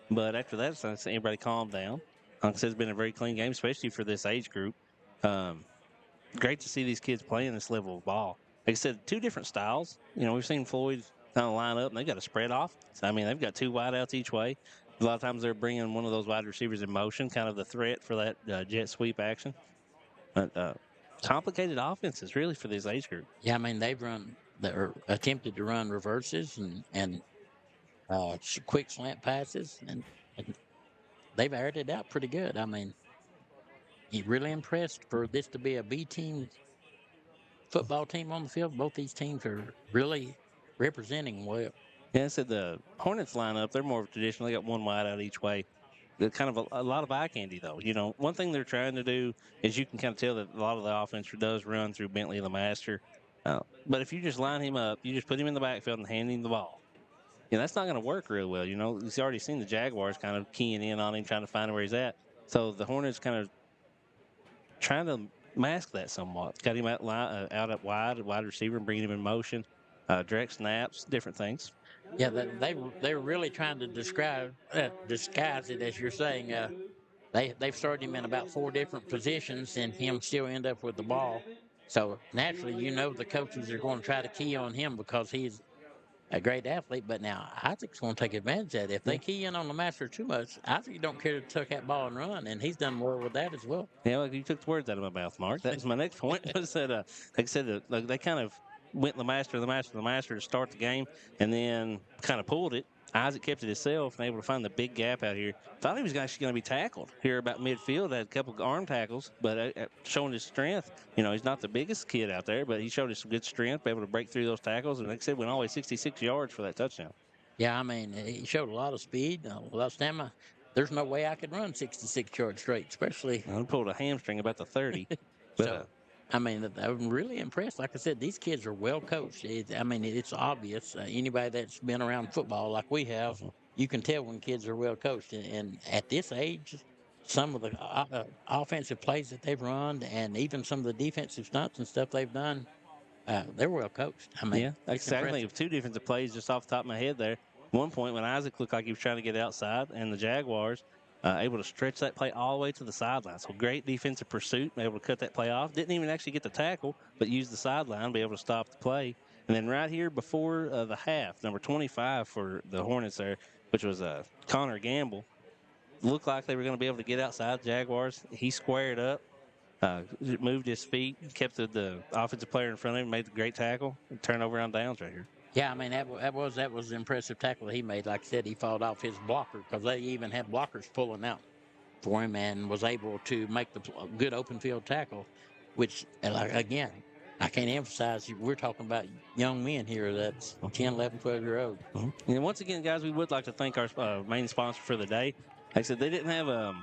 but after that, it's nice to see everybody calm down. Like I said, it's been a very clean game, especially for this age group. Great to see these kids playing this level of ball. Like I said, two different styles. You know, we've seen Floyd kind of line up, and they've got a spread off. So, I mean, they've got two wideouts each way. A lot of times they're bringing one of those wide receivers in motion, kind of the threat for that jet sweep action. But complicated offenses, really, for this age group. Yeah, I mean, they're attempted to run reverses and quick slant passes, and they've aired it out pretty good. I mean, you're really impressed for this to be a B team football team on the field. Both these teams are really representing well. Yeah, I said the Hornets lineup, they're more traditional. They got one wide out each way. They're kind of a lot of eye candy, though. You know, one thing they're trying to do is you can kind of tell that a lot of the offense does run through Bentley the Master. But if you just line him up, you just put him in the backfield and hand him the ball. You know, that's not going to work real well. You know, you've already seen the Jaguars kind of keying in on him, trying to find where he's at. So the Hornets kind of trying to mask that somewhat. Got him out up wide receiver, and bringing him in motion, direct snaps, different things. Yeah, they're really trying to disguise it, as you're saying. They've started him in about 4 different positions, and him still end up with the ball. So naturally, you know, the coaches are going to try to key on him because he's a great athlete, but now Isaac's going to take advantage of that. If they key in on the master too much, Isaac don't care to tuck that ball and run, and he's done well with that as well. Yeah, like you took the words out of my mouth, Mark. That was my next point. Was that like I said, like they kind of went the master to start the game, and then kind of pulled it. Isaac kept it himself and able to find the big gap out here. Thought he was actually going to be tackled here about midfield. Had a couple of arm tackles, but showing his strength. You know, he's not the biggest kid out there, but he showed us some good strength, able to break through those tackles. And like I said, went all the way 66 yards for that touchdown. Yeah, I mean, he showed a lot of speed, a lot of stamina. There's no way I could run 66 yards straight, especially. I pulled a hamstring about the 30. But, so, I mean, I'm really impressed. Like I said, these kids are well coached. I mean, it's obvious. Anybody that's been around football like we have, you can tell when kids are well coached. And at this age, some of the offensive plays that they've run and even some of the defensive stunts and stuff they've done, they're well coached. I mean, yeah, exactly. Two defensive plays just off the top of my head there. One point when Isaac looked like he was trying to get outside, and the Jaguars able to stretch that play all the way to the sideline. So great defensive pursuit, able to cut that play off. Didn't even actually get the tackle, but used the sideline, be able to stop the play. And then right here before the half, number 25 for the Hornets there, which was Connor Gamble, looked like they were going to be able to get outside the Jaguars. He squared up, moved his feet, kept the offensive player in front of him, made the great tackle, and turnover on downs right here. Yeah, I mean, that was an impressive tackle that he made. Like I said, he fought off his blocker because they even had blockers pulling out for him and was able to make the good open field tackle, which, again, I can't emphasize, we're talking about young men here that's 10, 11, 12-year-old. Mm-hmm. And once again, guys, we would like to thank our main sponsor for the day. Like I said, they didn't have a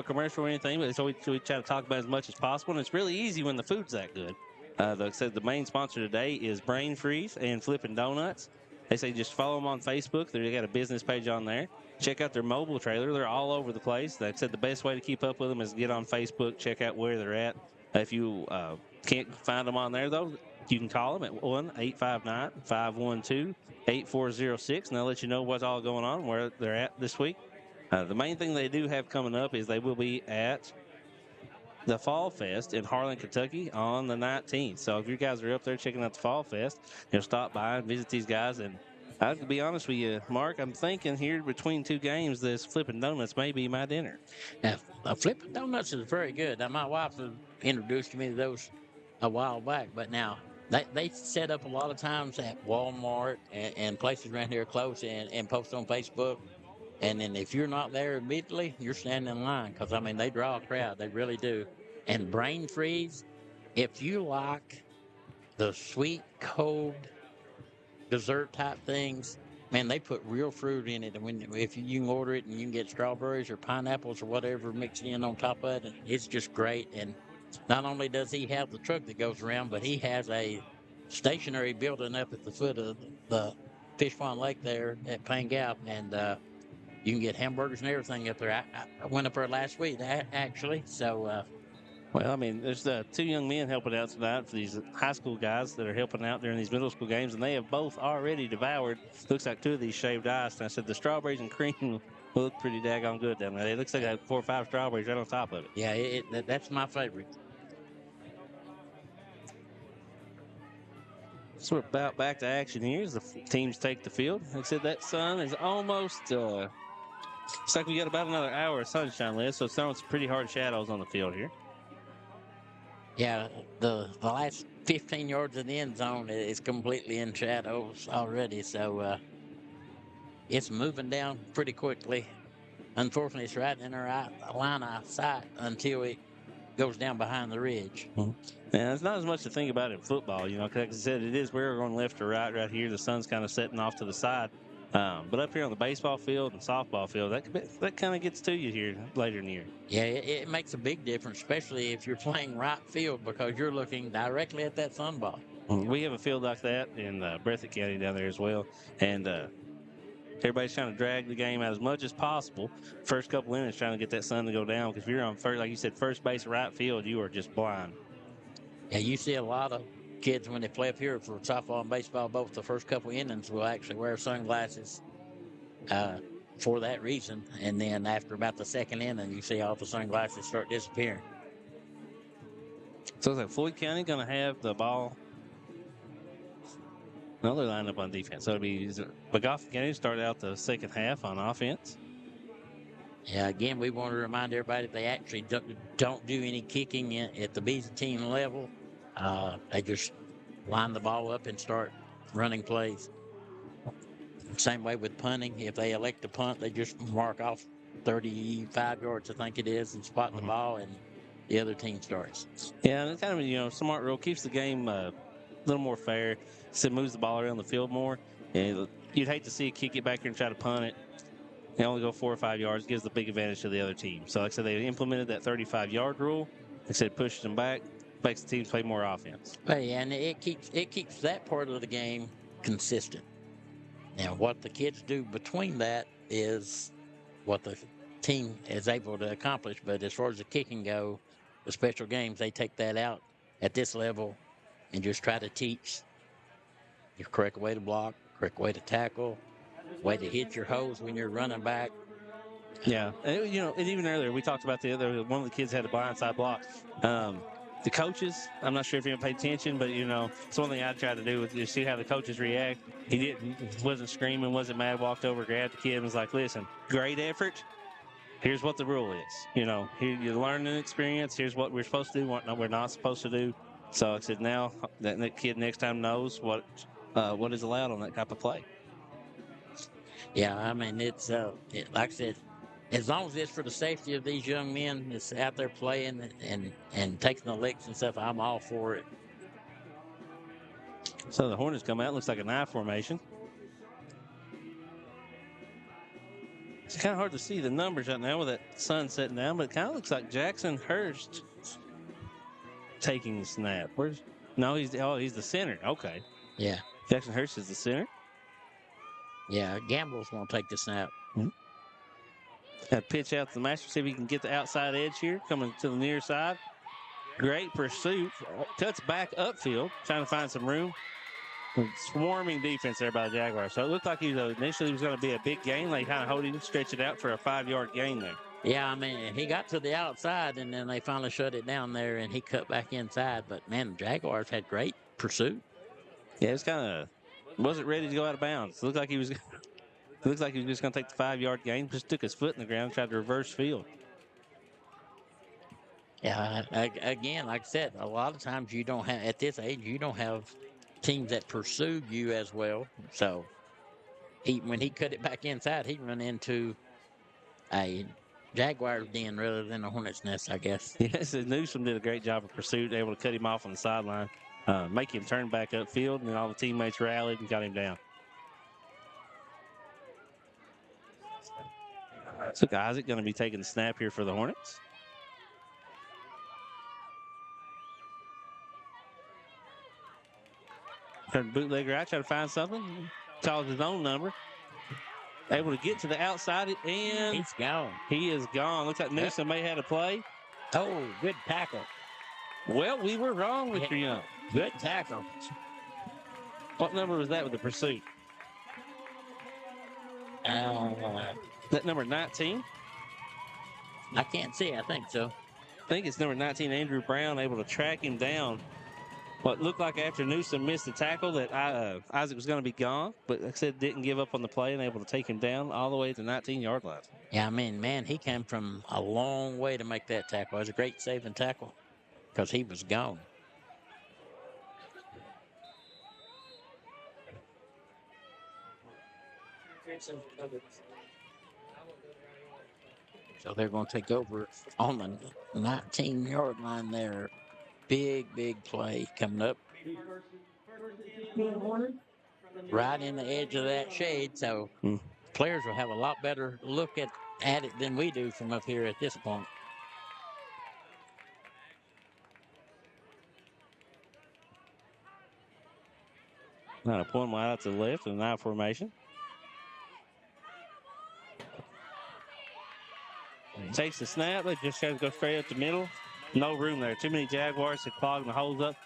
commercial or anything, but so we try to talk about as much as possible, and it's really easy when the food's that good. Like I said, the main sponsor today is Brain Freeze and Flippin' Donuts. They say just follow them on Facebook. They got a business page on there. Check out their mobile trailer. They're all over the place. Like I said, the best way to keep up with them is get on Facebook, check out where they're at. If you can't find them on there, though, you can call them at 1-859-512-8406, and they'll let you know what's all going on, where they're at this week. The main thing they do have coming up is they will be at the Fall Fest in Harlan, Kentucky on the 19th. So if you guys are up there checking out the Fall Fest, stop by and visit these guys. And I have to be honest with you, Mark, I'm thinking here between two games, this Flippin' Donuts may be my dinner. Now, Flippin' Donuts is very good. Now, my wife introduced me to those a while back, but now they set up a lot of times at Walmart and places around here close and post on Facebook. And then if you're not there immediately, you're standing in line because, I mean, they draw a crowd. They really do. And Brain Freeze, if you like the sweet, cold, dessert-type things, man, they put real fruit in it. And if you can order it and you can get strawberries or pineapples or whatever mixed in on top of it, it's just great. And not only does he have the truck that goes around, but he has a stationary building up at the foot of the Fish Pond Lake there at Payne Gap. And you can get hamburgers and everything up there. I went up there last week, actually. So, well, I mean, there's two young men helping out tonight for these high school guys that are helping out during these middle school games, and they have both already devoured, looks like 2 of these shaved ice. And I said the strawberries and cream look pretty daggone good down there. It looks like I had 4 or 5 strawberries right on top of it. Yeah, that's my favorite. So we're about back to action here as the teams take the field. Like I said, that sun is almost, looks like we got about another hour of sunshine left, so it's throwing some pretty hard shadows on the field here. Yeah, the last 15 yards of the end zone is completely in shadows already, so it's moving down pretty quickly. Unfortunately, it's right in our line of sight until it goes down behind the ridge. Mm-hmm. Yeah, it's not as much to think about in football, because like I said, it is we're going left to right here. The sun's kind of setting off to the side. But up here on the baseball field and softball field, that kind of gets to you here later in the year. Yeah, it makes a big difference, especially if you're playing right field because you're looking directly at that sunball. We have a field like that in Breathitt County down there as well. And everybody's trying to drag the game out as much as possible. First couple innings trying to get that sun to go down because if you're on first, like you said, first base or right field, you are just blind. Yeah, you see a lot of kids when they play up here for softball and baseball, both the first couple innings will actually wear sunglasses for that reason. And then after about the second inning, you see all the sunglasses start disappearing. So it's like Floyd County going to have the ball Another lineup on defense. So it'll be Magoffin going to start out the second half on offense. Yeah, again, we want to remind everybody they actually don't do any kicking at the Byzantine level. They just line the ball up and start running plays. Same way with punting. If they elect to punt, they just mark off 35 yards, I think it is, and spot the ball, and the other team starts. Yeah, and it's kind of, smart rule. Keeps the game a little more fair. So it moves the ball around the field more. And you'd hate to see a kick it back here and try to punt it. They only go 4 or 5 yards, gives the big advantage to the other team. So like I said, they implemented that 35-yard rule. Like I said, pushes them back, makes the teams play more offense. Hey, and it keeps that part of the game consistent. Now, what the kids do between that is what the team is able to accomplish. But as far as the kicking go, the special games, they take that out at this level and just try to teach your correct way to block, correct way to tackle, way to hit your hose when you're running back. Yeah, and, and even earlier we talked about one of the kids had a blindside block. The coaches, I'm not sure if you paid attention, but it's one thing I tried to do is see how the coaches react. He wasn't screaming, wasn't mad, walked over, grabbed the kid and was like, listen, great effort. Here's what the rule is. Here you're learning experience. Here's what we're supposed to do, what we're not supposed to do. So I said, now that kid next time knows what is allowed on that type of play. Yeah, I mean, it's like I said, as long as it's for the safety of these young men that's out there playing and taking the licks and stuff, I'm all for it. So the Hornets come out. Looks like an I formation. It's kind of hard to see the numbers right now with that sun setting down, but it kind of looks like Jackson Hurst taking the snap. He's the center. Okay. Yeah. Jackson Hurst is the center. Yeah, Gamble's going to take the snap. Mm-hmm. Pitch out to the master, see if he can get the outside edge here, coming to the near side. Great pursuit. Cuts back upfield, trying to find some room. Swarming defense there by the Jaguars. So it looked like initially was going to be a big gain. They kind of hold him, stretch it out for a 5-yard gain there. Yeah, I mean, he got to the outside, and then they finally shut it down there, and he cut back inside. But, man, the Jaguars had great pursuit. Yeah, it's kind of wasn't ready to go out of bounds. It looked like he was just going to take the 5-yard gain. Just took his foot in the ground, tried to reverse field. Yeah, again, like I said, a lot of times you don't have, at this age, you don't have teams that pursue you as well. So when he cut it back inside, he run into a Jaguars den rather than a Hornets nest, I guess. Yes, Newsom did a great job of pursuit, able to cut him off on the sideline, make him turn back upfield, and then all the teammates rallied and got him down. So Isaac going to be taking the snap here for the Hornets. Bootlegger out, trying to find something. Calls his own number. Able to get to the outside, and he's gone. He is gone. Looks like Newsom may have a play. Oh, good tackle. Well, we were wrong, Mr. Young. Good tackle. What number was that with the pursuit? That number 19? I can't see. I think so. I think it's number 19, Andrew Brown, able to track him down. What looked like after Newsom missed the tackle that Isaac was going to be gone, but like I said, didn't give up on the play and able to take him down all the way to the 19-yard line. Yeah, I mean, man, he came from a long way to make that tackle. It was a great saving tackle because he was gone. So they're going to take over on the 19-yard line there. Big play coming up. Right in the edge of that shade, so players will have a lot better look at it than we do from up here at this point. Now a point wide out to the left in an I formation. Takes the snap, they just try to go straight up the middle. No room there. Too many Jaguars to clog the holes up.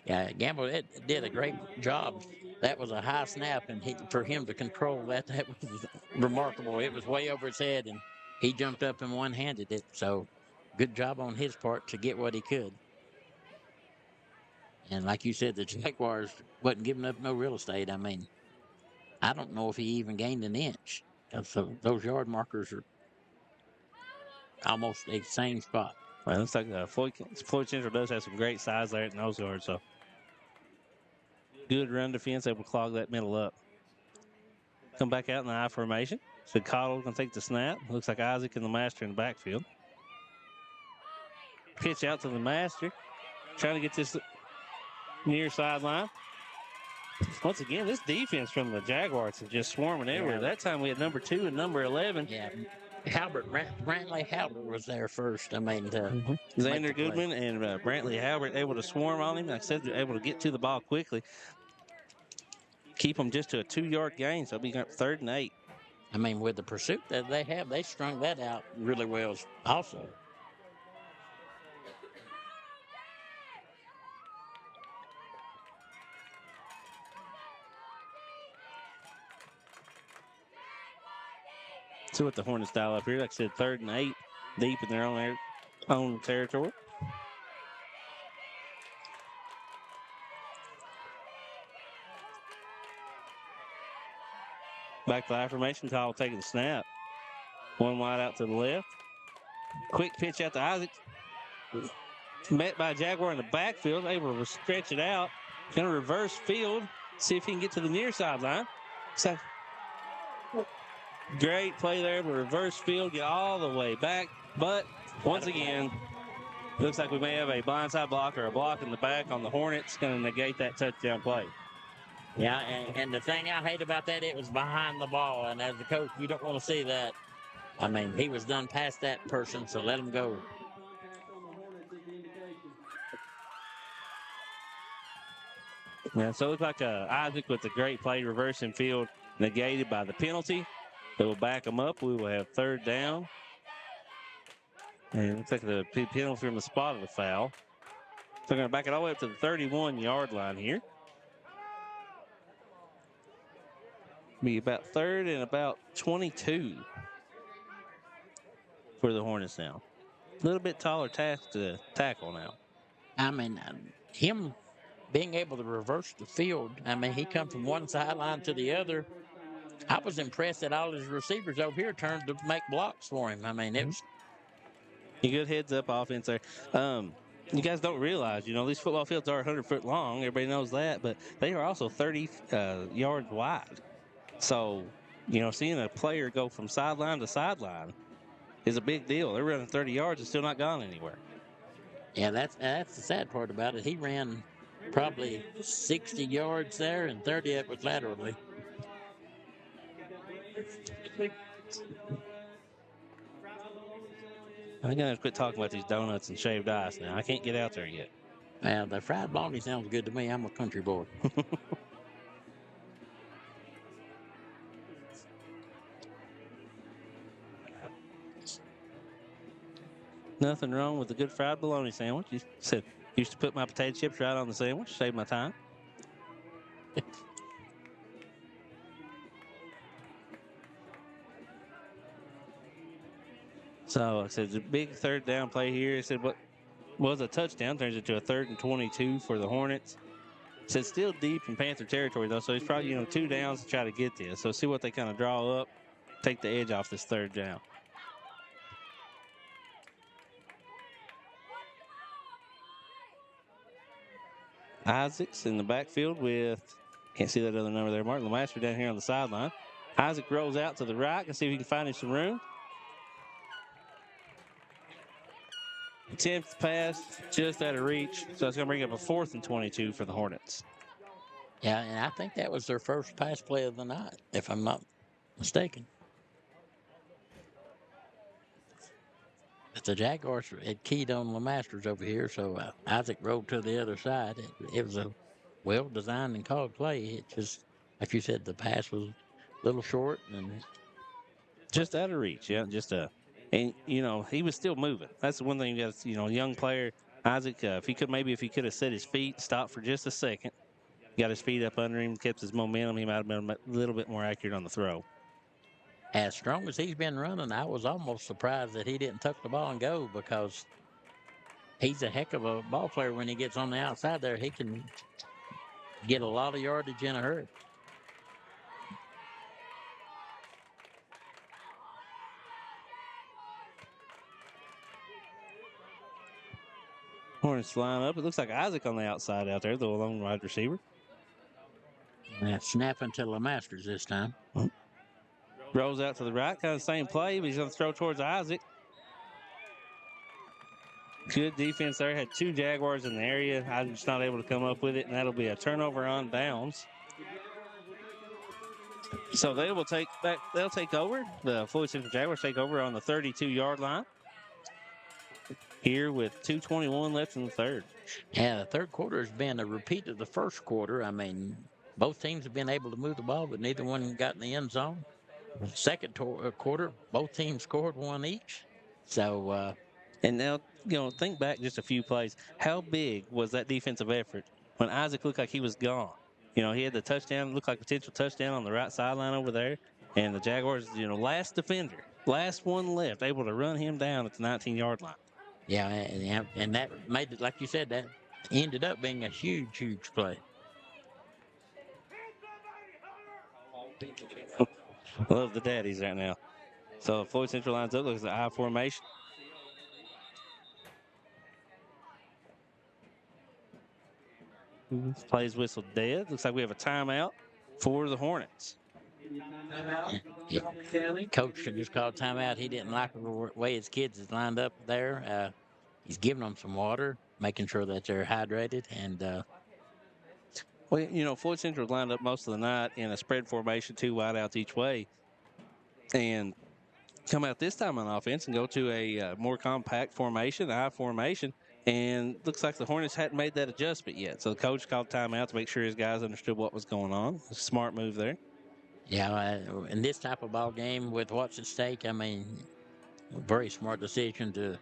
Yeah, Gamble did a great job. That was a high snap, and for him to control that was remarkable. It was way over his head, and he jumped up and one-handed it. So good job on his part to get what he could. And like you said, the Jaguars wasn't giving up no real estate. I mean, I don't know if he even gained an inch. So those yard markers are almost the same spot. Well, it looks like Floyd Central does have some great size there at nose guard, so good run defense, able to clog that middle up. Come back out in the I formation. So Cottle going to take the snap. Looks like Isaac and the Master in the backfield. Pitch out to the Master. Trying to get this near sideline. Once again, this defense from the Jaguars is just swarming everywhere. That time we had number 2 and number 11. Yeah. Brantley Halbert was there first. I mean, Xander Goodman and Brantley Halbert able to swarm on him. Like I said, they're able to get to the ball quickly. Keep them just to a 2-yard gain, so it'll be 3rd and 8. I mean, with the pursuit that they have, they strung that out really well also. See what the Hornets dial up here. Like I said, 3rd and 8, deep in their own territory. Back to the formation. Call taking the snap. One wide out to the left. Quick pitch out to Isaac. Met by Jaguar in the backfield. Able to stretch it out. Going to reverse field. See if he can get to the near sideline. So, great play there, but reverse field, get all the way back. But once again, looks like we may have a blindside block or a block in the back on the Hornets. Going to negate that touchdown play. Yeah, and the thing I hate about that, it was behind the ball. And as a coach, you don't want to see that. I mean, he was done past that person, so let him go. Yeah, so it looked like Isaac with the great play, reversing field, negated by the penalty. It will back them up. We will have 3rd down. And it looks like the penalty from the spot of the foul. So they're going to back it all the way up to the 31-yard line here. Be about 3rd and about 22 for the Hornets now. A little bit taller task to tackle now. I mean, him being able to reverse the field, I mean, he come from one sideline to the other. I was impressed that all his receivers over here turned to make blocks for him. I mean, it was a good heads-up offense there. You guys don't realize, these football fields are 100-foot long. Everybody knows that, but they are also 30 yards wide. So, seeing a player go from sideline to sideline is a big deal. They're running 30 yards and still not gone anywhere. Yeah, that's the sad part about it. He ran probably 60 yards there and 30 of it was laterally. I'm going to quit talking about these donuts and shaved ice now. I can't get out there yet. Well, the fried bologna sounds good to me. I'm a country boy. Nothing wrong with a good fried bologna sandwich. You said, used to put my potato chips right on the sandwich, save my time. So I said, the big 3rd down play here. It said what was a touchdown turns into a 3rd and 22 for the Hornets. It said still deep in Panther territory though, so he's probably 2 downs to try to get this. So see what they kind of draw up, take the edge off this 3rd down. Isaac's in the backfield with, can't see that other number there, Martin Lemaster down here on the sideline. Isaac rolls out to the right and see if he can find him some room. 10th pass, just out of reach. So it's going to bring up a 4th and 22 for the Hornets. Yeah, and I think that was their first pass play of the night, if I'm not mistaken. But the Jaguars had keyed on Lemasters over here, so Isaac rolled to the other side. It was a well-designed and called play. It just, like you said, the pass was a little short. And just out of reach, yeah, and, he was still moving. That's the one thing you got, young player. Isaac, if he could have set his feet, stopped for just a second, got his feet up under him, kept his momentum, he might have been a little bit more accurate on the throw. As strong as he's been running, I was almost surprised that he didn't tuck the ball and go because he's a heck of a ball player when he gets on the outside there. He can get a lot of yardage in a hurry. Hornets line up. It looks like Isaac on the outside out there, the lone wide receiver. Snapping to LeMasters this time. Rolls out to the right, kind of same play, but he's going to throw towards Isaac. Good defense there. Had 2 Jaguars in the area. I'm just not able to come up with it, and that'll be a turnover on downs. So they will take back. They'll take over. The Floyd Central Jaguars take over on the 32-yard line. Here with 2:21 left in the third. Yeah, the third quarter has been a repeat of the first quarter. I mean, both teams have been able to move the ball, but neither one got in the end zone. Second quarter, both teams scored 1 each. So, and now, think back just a few plays. How big was that defensive effort when Isaac looked like he was gone? He had the touchdown, looked like potential touchdown on the right sideline over there. And the Jaguars, last defender, last one left, able to run him down at the 19-yard line. Yeah, and that made it, like you said, that ended up being a huge, huge play. Love the daddies right now. So Floyd Central lines up, looks at I formation. Plays whistle dead. Looks like we have a timeout for the Hornets. Yeah. Coach should just call timeout. He didn't like the way his kids is lined up there. He's giving them some water, making sure that they're hydrated. And Floyd Central lined up most of the night in a spread formation, 2 wideouts each way, and come out this time on offense and go to a more compact formation, I formation. And looks like the Hornets hadn't made that adjustment yet. So the coach called timeout to make sure his guys understood what was going on. A smart move there. Yeah, in this type of ball game with what's at stake, I mean, very smart decision to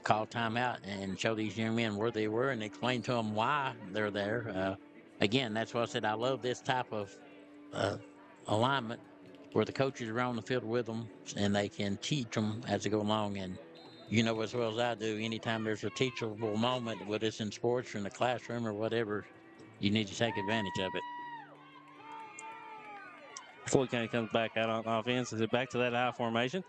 call timeout and show these young men where they were and explain to them why they're there. Again, that's why I said I love this type of alignment where the coaches are on the field with them and they can teach them as they go along. And as well as I do, anytime there's a teachable moment, whether it's in sports or in the classroom or whatever, you need to take advantage of it. Floyd County comes back out on offense. Is it back to that I formation?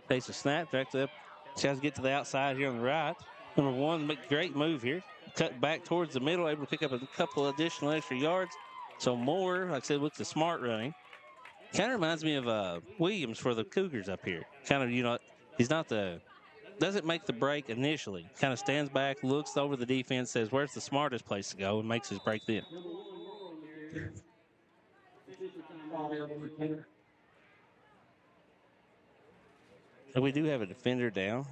Takes a snap, tracks up. Tries to get to the outside here on the right. Number 1, great move here. Cut back towards the middle, able to pick up a couple additional extra yards. So more, like I said, with the smart running. Kind of reminds me of Williams for the Cougars up here. Kind of, he's not doesn't make the break initially. Kind of stands back, looks over the defense, says, where's the smartest place to go, and makes his break then. So we do have a defender down,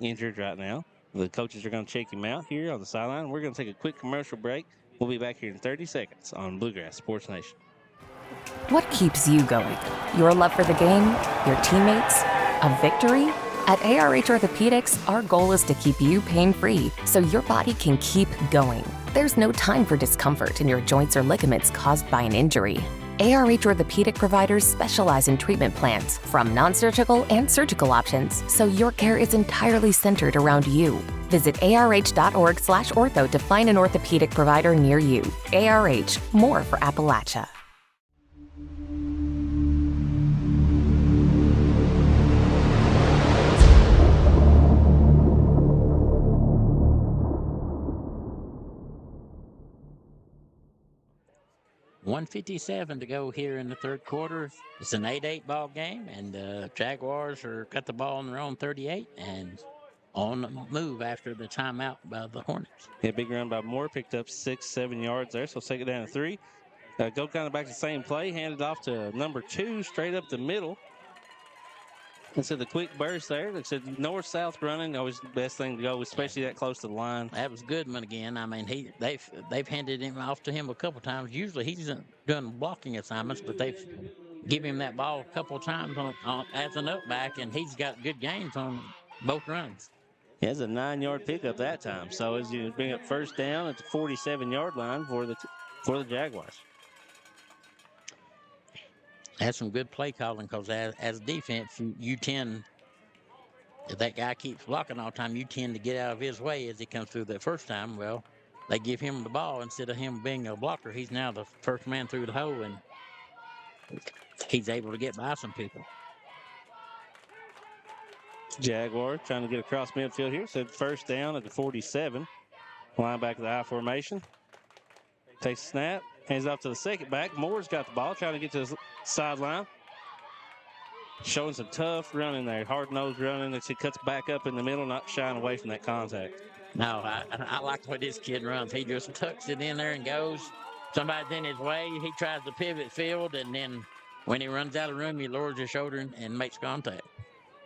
injured right now. The coaches are going to check him out here on the sideline. We're going to take a quick commercial break. We'll be back here in 30 seconds on Bluegrass Sports Nation. What keeps you going? Your love for the game? Your teammates? A victory? At ARH Orthopedics, our goal is to keep you pain-free so your body can keep going. There's no time for discomfort in your joints or ligaments caused by an injury. ARH Orthopedic providers specialize in treatment plans, from non-surgical and surgical options, so your care is entirely centered around you. Visit arh.org/ortho to find an orthopedic provider near you. ARH, more for Appalachia. .157 to go here in the third quarter. It's an 8-8 ball game, and Jaguars got the ball on their own 38 and on the move after the timeout by the Hornets. Yeah, big run by Moore, picked up 6-7 yards there, so take it down to 3. Go kind of back to the same play, handed off to number 2, straight up the middle. And so the quick burst there. They said north-south running, always the best thing to go, especially that close to the line. That was Goodman again. I mean, they've handed him off to him a couple times. Usually he's doing blocking assignments, but they've given him that ball a couple of times as an up back, and he's got good gains on both runs. He has a 9-yard pickup that time. So as you bring up first down at the 47-yard line for the Jaguars. That's some good play calling because as defense, you tend, if that guy keeps blocking all the time, you tend to get out of his way as he comes through that first time. Well, they give him the ball instead of him being a blocker. He's now the first man through the hole, and he's able to get by some people. Jaguars trying to get across midfield here. So first down at the 47. Line back to the I formation. Takes a snap. Hands off to the second back. Moore's got the ball, trying to get to his sideline. Showing some tough running there. Hard-nosed running. He cuts back up in the middle, not shying away from that contact. No, I like the way this kid runs. He just tucks it in there and goes. Somebody's in his way. He tries to pivot field, and then when he runs out of room, he lowers his shoulder and makes contact.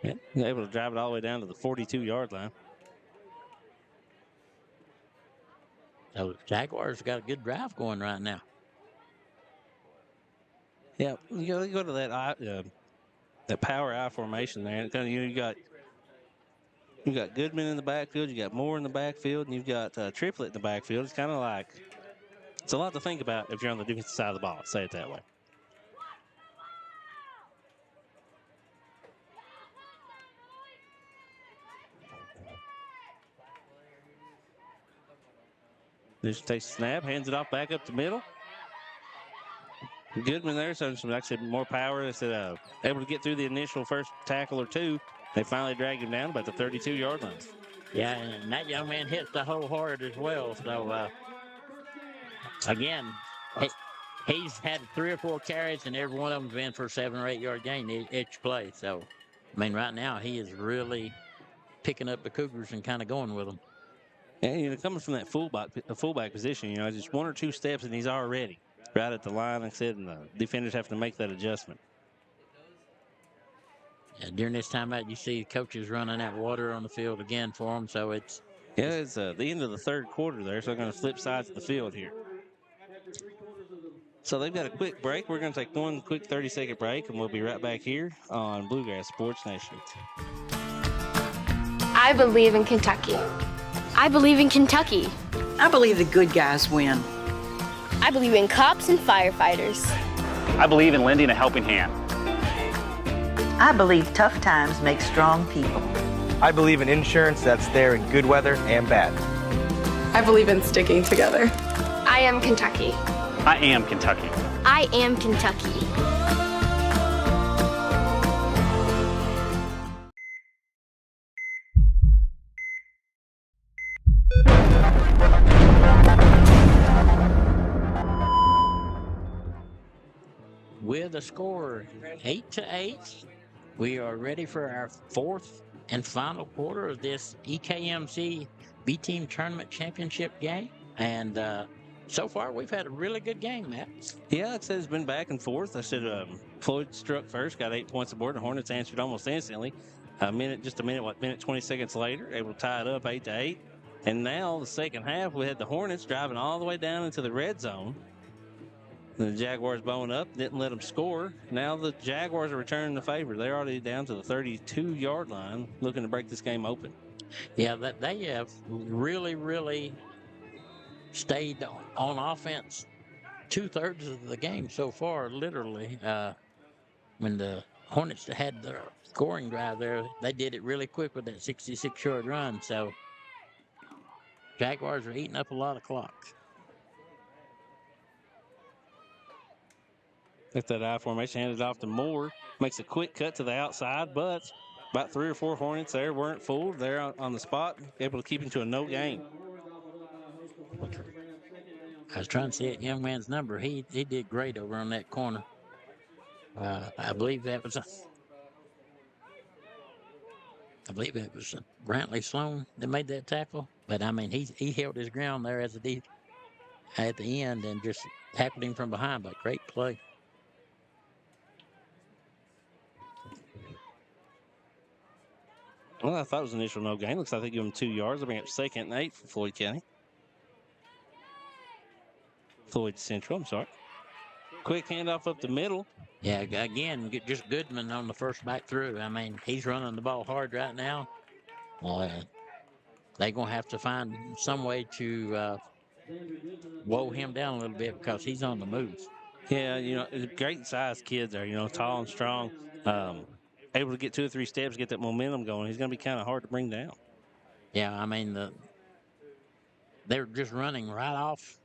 Yeah, he's able to drive it all the way down to the 42-yard line. So Jaguars got a good drive going right now. Yeah, you go to that power I formation there. You got Goodman in the backfield, you got Moore in the backfield, and you've got Triplett in the backfield. It's kind of like, it's a lot to think about if you're on the defensive side of the ball. Say it that way. Just takes a snap, hands it off back up the middle. Goodman there, so some actually more power. Instead able to get through the initial first tackle or two. They finally dragged him down about the 32-yard line. Yeah, and that young man hits the hole hard as well. So, again, he's had 3 or 4 carries, and every one of them's been for a 7 or 8 yard gain each play. So, I mean, right now he is really picking up the Cougars and kind of going with them. And, coming from that fullback position, just 1 or 2 steps, and he's already right at the line, like I said, and the defenders have to make that adjustment. Yeah, during this timeout, you see coaches running that water on the field again for them. So it's the end of the third quarter there, so they're going to flip sides of the field here. So they've got a quick break. We're going to take one quick 30-second break, and we'll be right back here on Bluegrass Sports Nation. I believe in Kentucky. I believe in Kentucky. I believe the good guys win. I believe in cops and firefighters. I believe in lending a helping hand. I believe tough times make strong people. I believe in insurance that's there in good weather and bad. I believe in sticking together. I am Kentucky. I am Kentucky. I am Kentucky. With a score 8-8, we are ready for our 4th and final quarter of this EKMC B-Team Tournament Championship game. And so far, we've had a really good game, Matt. Yeah, it says it's been back and forth. I said Floyd struck first, got 8 points aboard. The Hornets answered almost instantly. Minute 20 seconds later, able to tie it up 8-8. And now the second half, we had the Hornets driving all the way down into the red zone. The Jaguars bowing up, didn't let them score. Now the Jaguars are returning the favor. They're already down to the 32-yard line, looking to break this game open. Yeah, they have really, really stayed on offense 2/3 of the game so far, literally. When the Hornets had their scoring drive there, they did it really quick with that 66-yard run. So Jaguars are eating up a lot of clock. If that I formation handed off to Moore, makes a quick cut to the outside, but about 3 or 4 Hornets there weren't fooled. They're on the spot, able to keep him to a no gain. I was trying to see that young man's number. He did great over on that corner. I believe that was Brantley Sloan that made that tackle. But I mean, he held his ground there as at the end and just tackled him from behind. But great play. Well, I thought it was an initial no gain. Looks like they give him 2 yards. They'll bring up 2nd and 8 for Floyd County. Floyd Central, I'm sorry. Quick handoff up the middle. Yeah, again, just Goodman on the first back through. I mean, he's running the ball hard right now. They're going to have to find some way to woe him down a little bit because he's on the move. Yeah, great sized kids there, tall and strong. Able to get 2 or 3 steps, get that momentum going. He's going to be kind of hard to bring down. Yeah, I mean, they're just running right off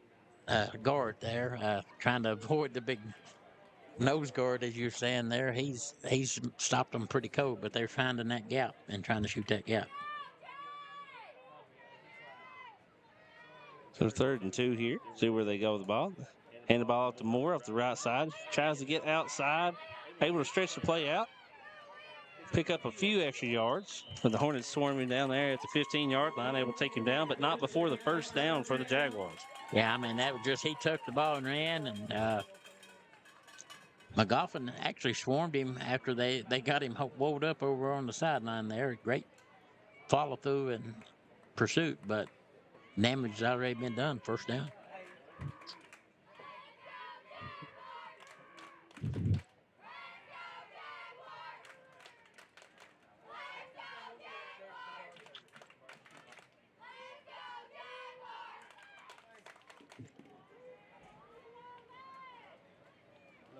guard there, trying to avoid the big nose guard, as you're saying there. He's stopped them pretty cold, but they're finding that gap and trying to shoot that gap. So 3rd and 2 here. See where they go with the ball. Hand the ball out to Moore off the right side. Tries to get outside. Able to stretch the play out. Pick up a few extra yards. With the Hornets swarming down there at the 15-yard line, able to take him down, but not before the first down for the Jaguars. Yeah, I mean, that was just, he took the ball and ran, and Magoffin actually swarmed him after they got him wound up over on the sideline there. Great follow through and pursuit, but damage has already been done. First down.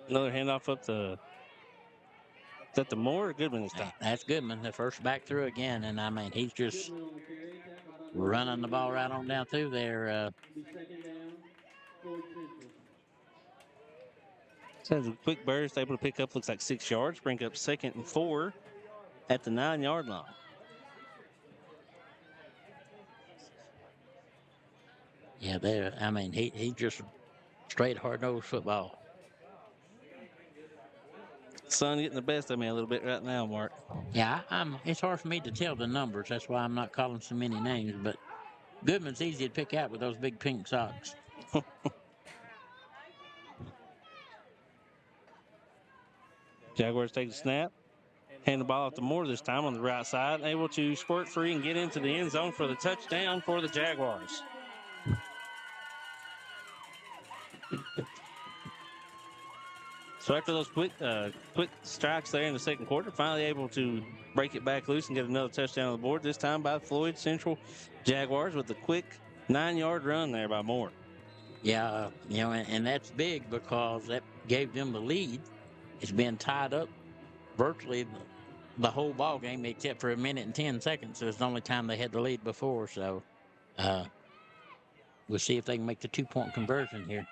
Another handoff up the. Is that the Moore or Goodman this time? That's Goodman, the first back through again, and I mean, he's just running the ball right on down through there. So a quick burst, able to pick up, looks like 6 yards, bring up 2nd and 4 at the 9-yard line. Yeah, there. I mean, he just straight hard-nosed football. Sun getting the best of me a little bit right now, Mark. Yeah, it's hard for me to tell the numbers. That's why I'm not calling so many names. But Goodman's easy to pick out with those big pink socks. Jaguars take the snap. Hand the ball off to Moore this time on the right side. Able to squirt free and get into the end zone for the touchdown for the Jaguars. So after those quick strikes there in the 2nd quarter, finally able to break it back loose and get another touchdown on the board, this time by Floyd Central Jaguars with a quick 9-yard run there by Moore. Yeah, and that's big because that gave them the lead. It's been tied up virtually the whole ball game except for 1 minute and 10 seconds. So it's the only time they had the lead before. So we'll see if they can make the 2-point conversion here.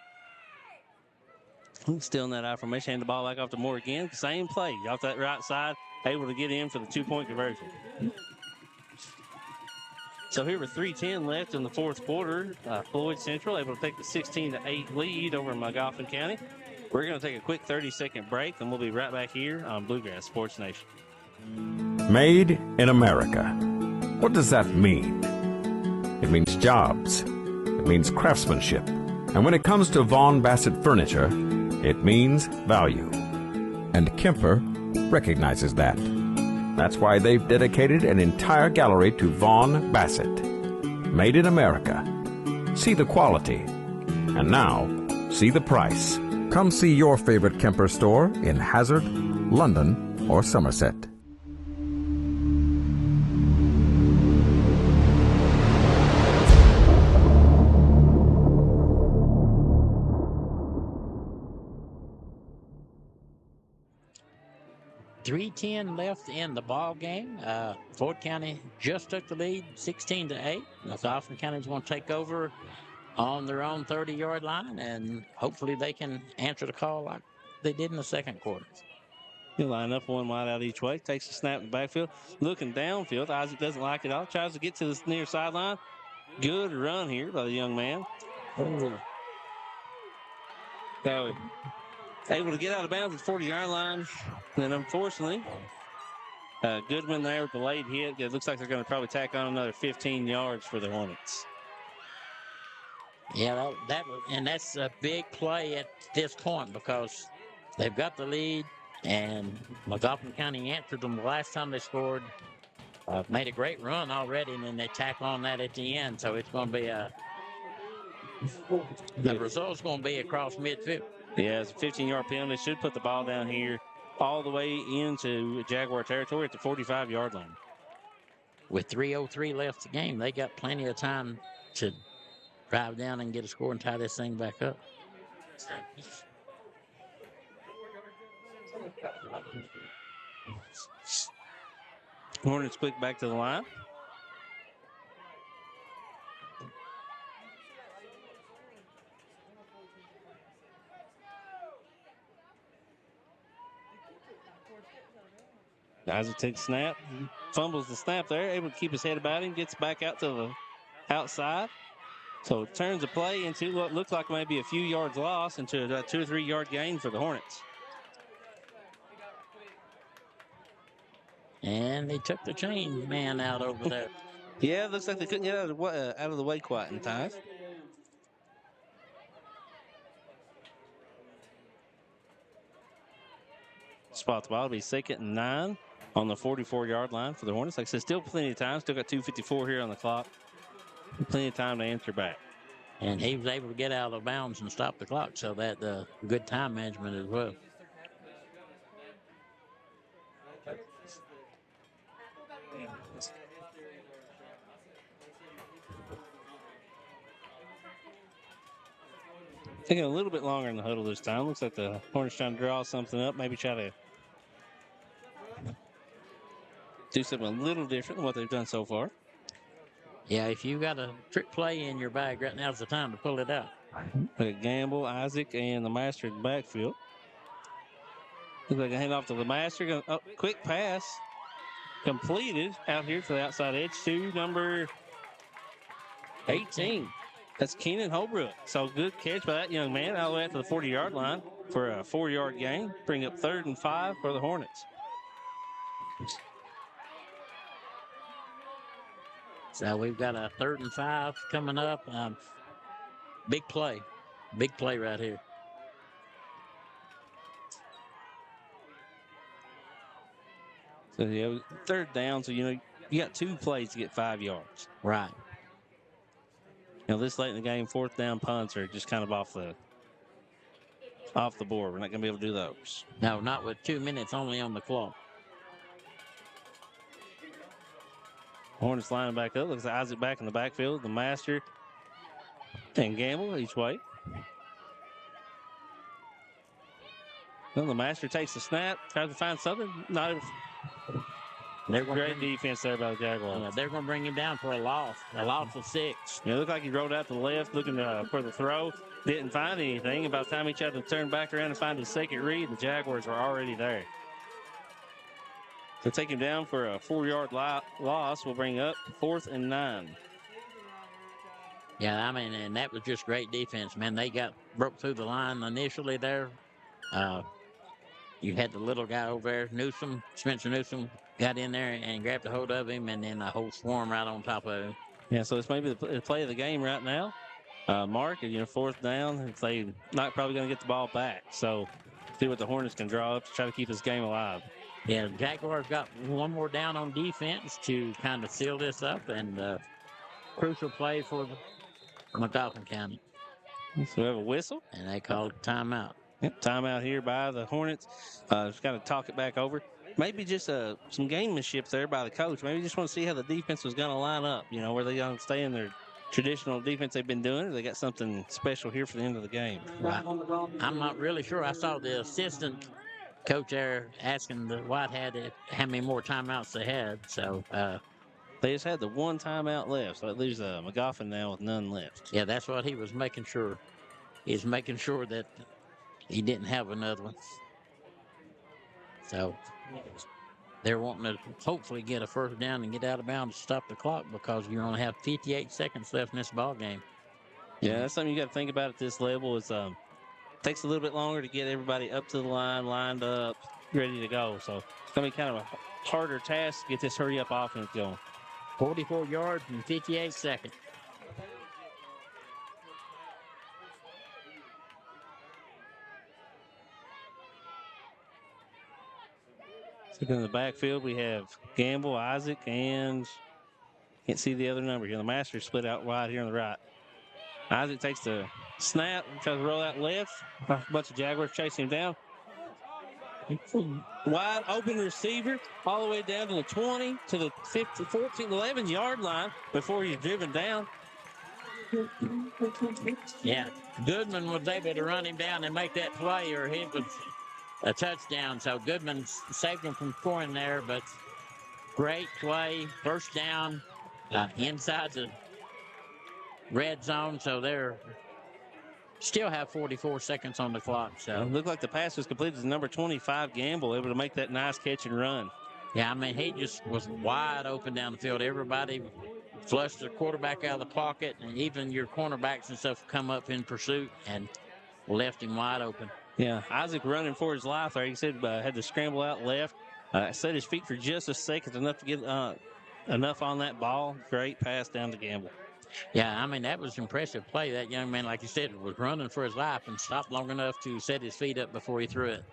Still in that I formation, hand the ball back off to Moore again. Same play, off that right side, able to get in for the 2-point conversion. So here with 3:10 left in the 4th quarter, Floyd Central able to take the 16-8 lead over Magoffin County. We're going to take a quick 30-second break, and we'll be right back here on Bluegrass Sports Nation. Made in America. What does that mean? It means jobs. It means craftsmanship. And when it comes to Vaughn Bassett Furniture, it means value. And Kemper recognizes that. That's why they've dedicated an entire gallery to Vaughn Bassett. Made in America. See the quality. And now, see the price. Come see your favorite Kemper store in Hazard, London, or Somerset. .310 left in the ball game. Floyd County just took the lead, 16-8. Magoffin County's going to take over on their own 30-yard line, and hopefully they can answer the call like they did in the 2nd quarter. He'll line up one wide out each way. Takes the snap in the backfield. Looking downfield. Isaac doesn't like it all. Tries to get to the near sideline. Good run here by the young man. So able to get out of bounds at the 40-yard line. And then, unfortunately, Goodman there with the late hit. It looks like they're going to probably tack on another 15 yards for the Hornets. Yeah, that's a big play at this point because they've got the lead, and Magoffin County answered them the last time they scored. Made a great run already, and then they tack on that at the end. So it's going to be the result's going to be across midfield. Yeah, it's a 15-yard penalty. Should put the ball down here all the way into Jaguar territory at the 45-yard line. With 3:03 left in the game, they got plenty of time to drive down and get a score and tie this thing back up. Hornets quick back to the line. Isaac takes snap, fumbles the snap there, able to keep his head about him, gets back out to the outside. So it turns the play into what looks like maybe a few yards lost into a 2 or 3 yard gain for the Hornets. And they took the chain man out over there. Yeah, looks like they couldn't get out of the way quite in time. Spot the ball to be 2nd and 9 on the 44-yard line for the Hornets. Like I said, still plenty of time. Still got 2:54 here on the clock. Plenty of time to answer back. And he was able to get out of bounds and stop the clock, so that good time management as well. Taking a little bit longer in the huddle this time. Looks like the Hornets trying to draw something up, maybe try to do something a little different than what they've done so far. Yeah, if you got a trick play in your bag, right now's the time to pull it out. Gamble, Isaac, and the Master in the backfield. Looks like a handoff to the Master. Quick pass completed out here to the outside edge to number 18. That's Keenan Holbrook. So good catch by that young man all the way out to the 40-yard line for a 4-yard gain. Bring up 3rd and 5 for the Hornets. So we've got a 3rd and 5 coming up. Big play right here. So yeah, 3rd down. So you got 2 plays to get 5 yards. Right. This late in the game, 4th down punts are just kind of off the board. We're not going to be able to do those. No, not with 2 minutes only on the clock. Hornets lining back up. Looks like Isaac back in the backfield. The Master and Gamble each way. Well, the Master takes the snap, tries to find something. Great defense there by the Jaguars. Yeah, they're going to bring him down for a loss of 6. It looked like he rolled out to the left looking for the throw. Didn't find anything. About the time he tried to turn back around and find his second read, the Jaguars were already there. So take him down for a 4-yard loss. We'll bring up 4th and 9. Yeah, and that was just great defense, man. They broke through the line initially there. You had the little guy over there, Spencer Newsom, got in there and grabbed a hold of him, and then a whole swarm right on top of him. Yeah, so it's maybe the play of the game right now. Mark, 4th down, they not probably going to get the ball back. So see what the Hornets can draw up to try to keep this game alive. Yeah, the Jaguars got one more down on defense to kind of seal this up, and crucial play for Magoffin County. So we have a whistle. And they called timeout. Yep, timeout here by the Hornets. Just got to talk it back over. Maybe just some gamemanship there by the coach. Maybe just want to see how the defense was going to line up. Were they going to stay in their traditional defense they've been doing, or they got something special here for the end of the game? Right. I'm not really sure. I saw the assistant coach there asking the Whitehead how many more timeouts they had. So they just had the one timeout left. So it leaves Magoffin now with none left. Yeah, that's what he was making sure. He's making sure that he didn't have another one. So they're wanting to hopefully get a 1st down and get out of bounds to stop the clock, because you only have 58 seconds left in this ball game. Yeah, that's something you got to think about at this level. Is takes a little bit longer to get everybody up to the line, lined up, ready to go. So it's going to be kind of a harder task to get this hurry-up offense going. 44 yards in 58 seconds. So in the backfield, we have Gamble, Isaac, and can't see the other number here. The Master split out wide here on the right. Isaac takes the snap, tries to roll out left. A bunch of Jaguars chasing him down. Wide open receiver all the way down to the 20, to the 15, 14, 11-yard line before he's driven down. Yeah, Goodman was able to run him down and make that play, or he was a touchdown. So Goodman saved them from scoring there, but great play. First down inside the red zone. So they're still have 44 seconds on the clock. So it looked like the pass was completed to number 25, Gamble, able to make that nice catch and run. Yeah, I mean, he just was wide open down the field. Everybody flushed the quarterback out of the pocket, and even your cornerbacks and stuff come up in pursuit and left him wide open. Yeah, Isaac running for his life there. He said had to scramble out left. Set his feet for just a second, enough to get enough on that ball. Great pass down to Gamble. Yeah, I mean, that was an impressive play. That young man, like you said, was running for his life and stopped long enough to set his feet up before he threw it.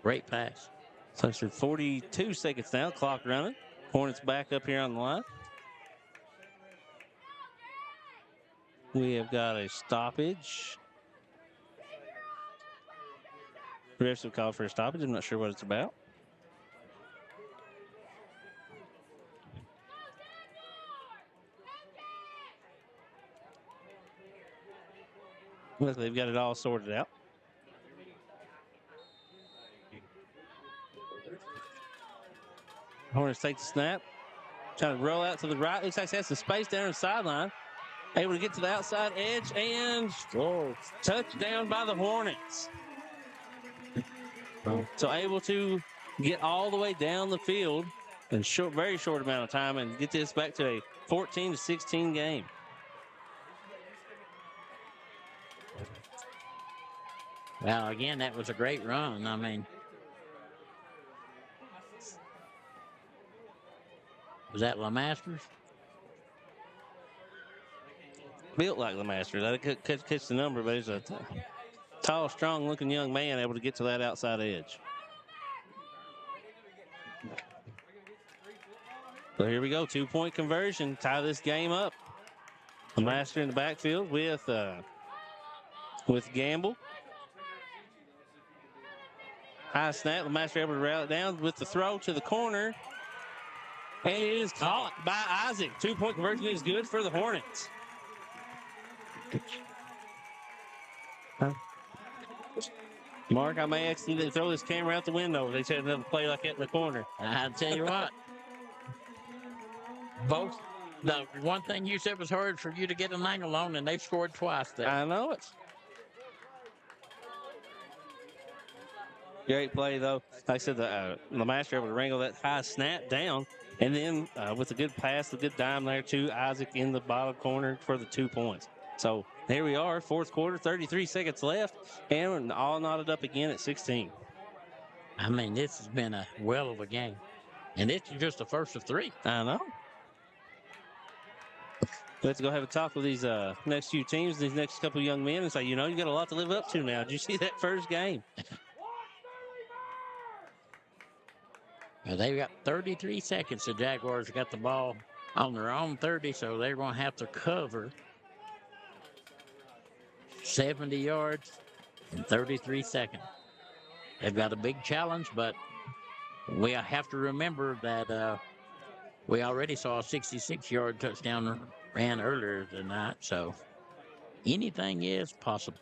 Great pass. So it's 42 seconds now, clock running. Hornets back up here on the line. We have got a stoppage. Refs have called for a stoppage. I'm not sure what it's about. Look, they've got it all sorted out. Hornets take the snap. Trying to roll out to the right. Looks like he has some space down the sideline. Able to get to the outside edge and touchdown by the Hornets. So able to get all the way down the field in very short amount of time and get this back to a 14-16 game. Well, again, that was a great run. I mean, was that LeMasters? Built like LeMasters. I couldn't catch the number, but he's a tall, strong-looking young man able to get to that outside edge. So here we go, 2-point conversion, tie this game up. LeMaster in the backfield with Gamble. High snap, LeMaster able to rail it down with the throw to the corner. And it is caught by Isaac. 2-point conversion is good for the Hornets. Mark, I may accidentally throw this camera out the window. They said another play like that in the corner. I'll tell you what. Both, the one thing you said was hard for you to get an angle on, and they've scored twice there. I know it. Great play, though. Like I said, LeMaster able to wrangle that high snap down. And then with a good pass, a good dime there to Isaac in the bottom corner for the 2 points. So here we are, fourth quarter, 33 seconds left, and all knotted up again at 16. I mean, this has been a well of a game. And this is just the first of three. I know. Let's go have a talk with these next few teams, these next couple young men, and say, you got a lot to live up to now. Did you see that first game? Well, they've got 33 seconds. The Jaguars got the ball on their own 30, so they're going to have to cover 70 yards in 33 seconds. They've got a big challenge, but we have to remember that we already saw a 66-yard touchdown ran earlier tonight, so anything is possible.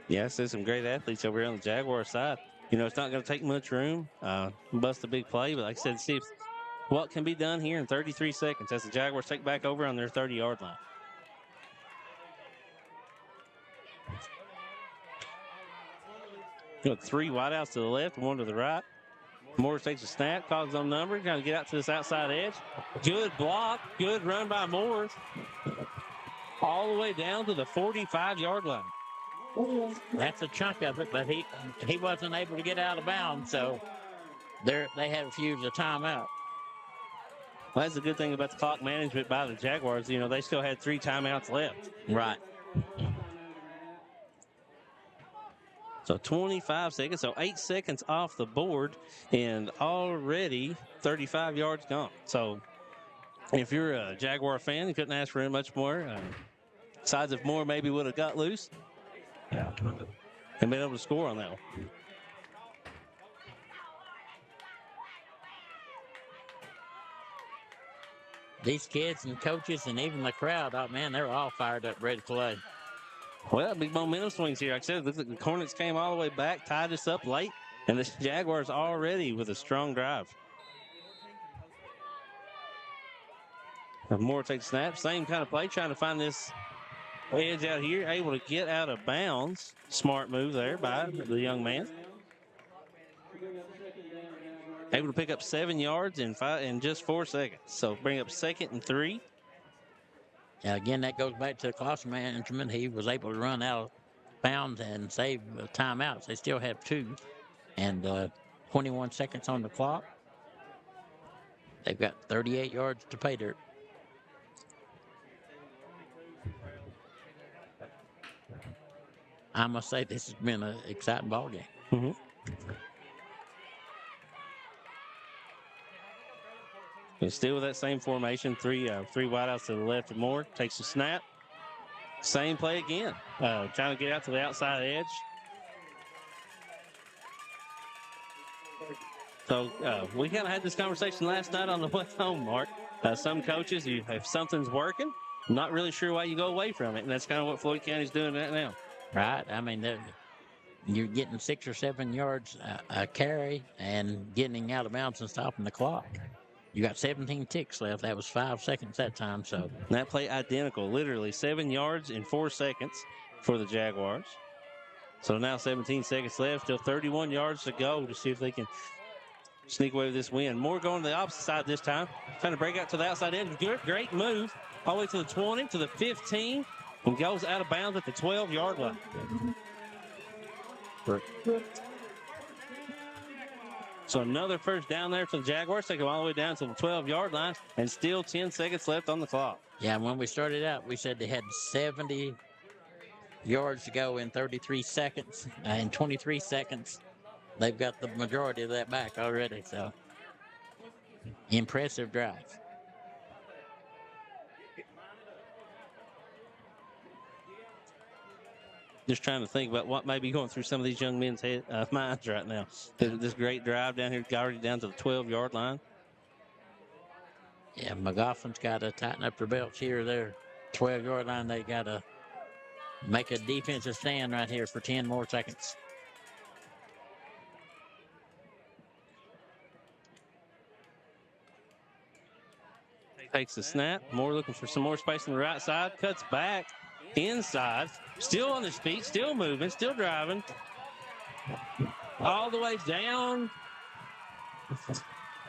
Yes, there's some great athletes over here on the Jaguar side. It's not going to take much room. Bust a big play, but like I said, see what can be done here in 33 seconds as the Jaguars take back over on their 30-yard line. Got 3 wideouts to the left, 1 to the right. Morris takes a snap, calls his own number, trying to get out to this outside edge. Good block, good run by Morris. All the way down to the 45-yard line. That's a chunk of it, but he wasn't able to get out of bounds, so they had to use a timeout. Well, that's the good thing about the clock management by the Jaguars. They still had 3 timeouts left. Right. So 25 seconds, so 8 seconds off the board, and already 35 yards gone. So if you're a Jaguar fan, you couldn't ask for much more. Besides if Moore maybe would have got loose. And been able to score on that one. These kids and coaches and even the crowd, oh man, they're all fired up, ready to play. Well, big momentum swings here. Like I said, the Hornets came all the way back, tied us up late, and the Jaguars already with a strong drive. Moore takes snap, same kind of play, trying to find this edge out here, able to get out of bounds. Smart move there by the young man. Able to pick up 7 yards in just 4 seconds. So bring up 2nd and 3. Again, that goes back to clock management. He was able to run out of bounds and save timeouts. They still have 2 and 21 seconds on the clock. They've got 38 yards to pay dirt. I must say this has been an exciting ball game. Mm-hmm. And still with that same formation, three wideouts to the left of Moore. Takes a snap. Same play again. Trying to get out to the outside edge. So we kind of had this conversation last night on the way home, Mark. Some coaches, if something's working, not really sure why you go away from it. And that's kind of what Floyd County's doing right now. Right. I mean, you're getting 6 or 7 yards a carry and getting out of bounds and stopping the clock. You got 17 ticks left. That was 5 seconds that time. So that play identical, literally 7 yards in 4 seconds for the Jaguars. So now 17 seconds left, still 31 yards to go to see if they can sneak away with this win. Moore going to the opposite side this time, trying to break out to the outside edge. Great move, all the way to the 20, to the 15, and goes out of bounds at the 12-yard line. So another first down there for the Jaguars. Take them all the way down to the 12-yard line, and still 10 seconds left on the clock. Yeah, when we started out, we said they had 70 yards to go in 33 seconds. In 23 seconds, they've got the majority of that back already. So impressive drive. Just trying to think about what may be going through some of these young men's minds right now. This great drive down here, already down to the 12-yard line. Yeah, Magoffin's got to tighten up their belts here. Their 12-yard line, they got to make a defensive stand right here for 10 more seconds. Takes the snap. Moore looking for some more space on the right side. Cuts back. Inside, still on his feet, still moving, still driving. All the way down.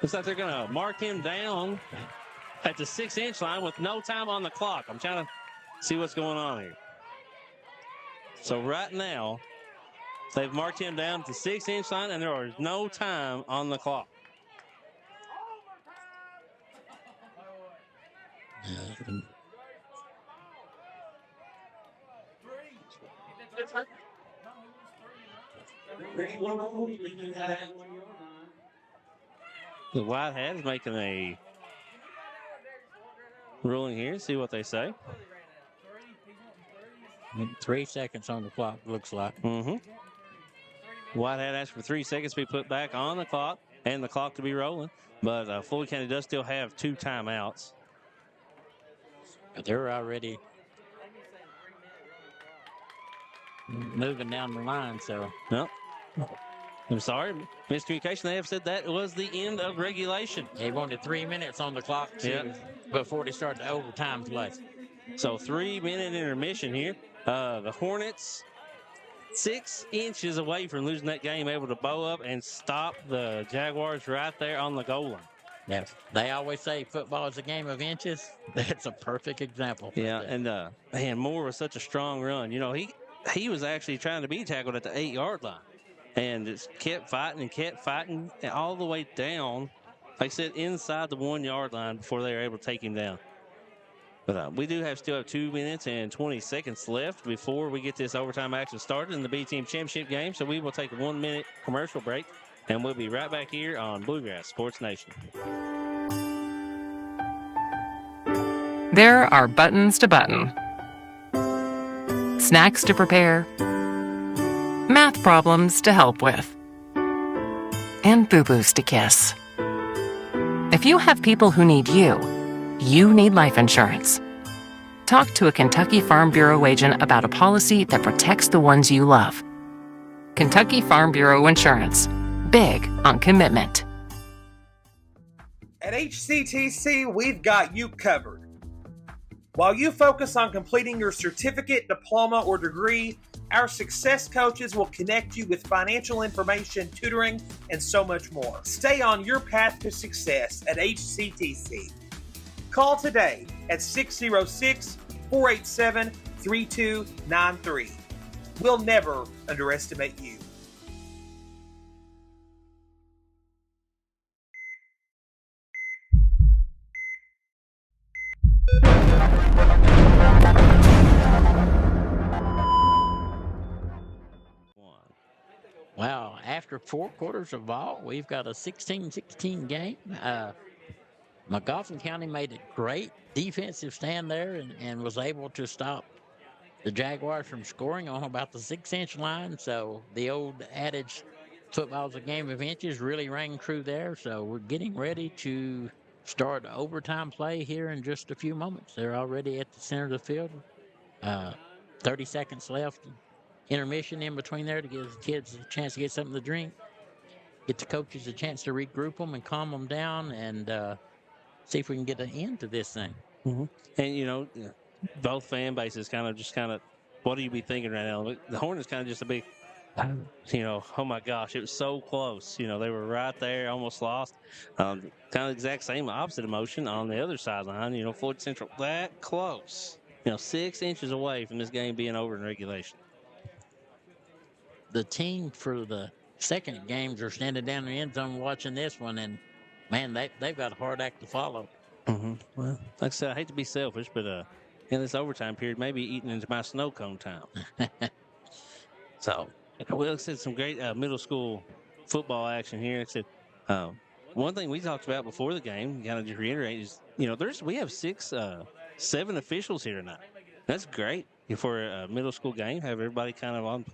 Looks like they're going to mark him down at the 6-inch line with no time on the clock. I'm trying to see what's going on here. So right now, they've marked him down at the 6-inch line, and there is no time on the clock. The White Hat is making a ruling here. See what they say. 3 seconds on the clock, looks like. Mm-hmm. White Hat asked for 3 seconds to be put back on the clock and the clock to be rolling. But Floyd County does still have 2 timeouts. But they're already moving down the line, so. No. I'm sorry, miscommunication. They have said that was the end of regulation. They wanted 3 minutes on the clock before they start the overtime play. So 3-minute intermission here. The Hornets 6 inches away from losing that game, able to bow up and stop the Jaguars right there on the goal line. Yeah, they always say football is a game of inches. That's a perfect example. Yeah, and man, Moore was such a strong run. You know, he was actually trying to be tackled at the 8-yard line. And it's kept fighting and all the way down, like I said, inside the 1-yard line before they were able to take him down. But we do still have 2 minutes and 20 seconds left before we get this overtime action started in the B-Team Championship game. So we will take a 1-minute commercial break, and we'll be right back here on Bluegrass Sports Nation. There are buttons to button, snacks to prepare, math problems to help with, and boo-boos to kiss. If you have people who need you, you need life insurance. Talk to a Kentucky Farm Bureau agent about a policy that protects the ones you love. Kentucky Farm Bureau Insurance. Big on commitment. At HCTC, we've got you covered. While you focus on completing your certificate, diploma, or degree, our success coaches will connect you with financial information, tutoring, and so much more. Stay on your path to success at HCTC. Call today at 606-487-3293. We'll never underestimate you. Wow, after 4 quarters of ball, we've got a 16-16 game. Magoffin County made a great defensive stand there and was able to stop the Jaguars from scoring on about the 6-inch line. So the old adage, football's a game of inches, really rang true there. So we're getting ready to start overtime play here in just a few moments. They're already at the center of the field. 30 seconds left. Intermission in between there to give the kids a chance to get something to drink, get the coaches a chance to regroup them and calm them down, and see if we can get an end to this thing. Mm-hmm. And, both fan bases kind of, what do you be thinking right now? The Hornets kind of just a big, oh my gosh, it was so close. They were right there, almost lost. Kind of exact same opposite emotion on the other sideline. Floyd Central, that close. 6 inches away from this game being over in regulation. The team for the second games are standing down in the end zone watching this one, and, man, they've got a hard act to follow. Mm-hmm. Well, like I said, I hate to be selfish, but in this overtime period, maybe eating into my snow cone time. So, like I said, some great middle school football action here. Like I said, one thing we talked about before the game, kind of just reiterate, is, we have 7 officials here tonight. That's great for a middle school game, have everybody kind of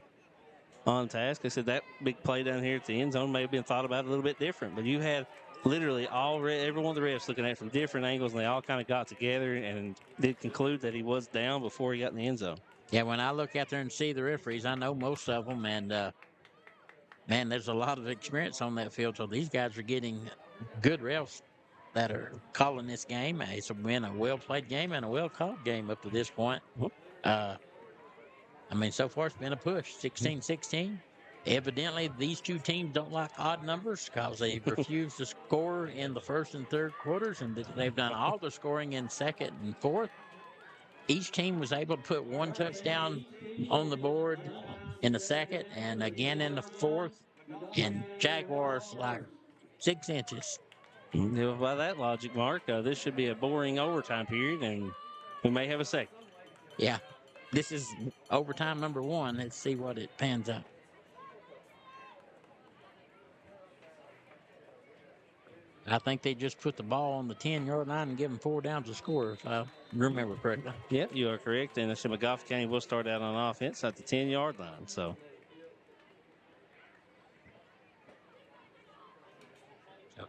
on task. I said that big play down here at the end zone may have been thought about a little bit different, but you had literally every one of the refs looking at it from different angles, and they all kind of got together and did conclude that he was down before he got in the end zone. Yeah, when I look out there and see the referees, I know most of them, and, man, there's a lot of experience on that field, so these guys are getting good refs that are calling this game. It's been a well-played game and a well-called game up to this point. So far it's been a push, 16-16. Evidently, these two teams don't like odd numbers because they refuse to score in the first and third quarters, and they've done all the scoring in second and fourth. Each team was able to put 1 touchdown on the board in the second and again in the fourth, and Jaguars like 6 inches. By that logic, Mark, this should be a boring overtime period, and we may have a second. Yeah, this is overtime number 1. Let's see what it pans out. I think they just put the ball on the 10-yard line and give them 4 downs to score, if I remember correctly. Yep, you are correct. And Magoffin County will start out on offense at the 10-yard line. So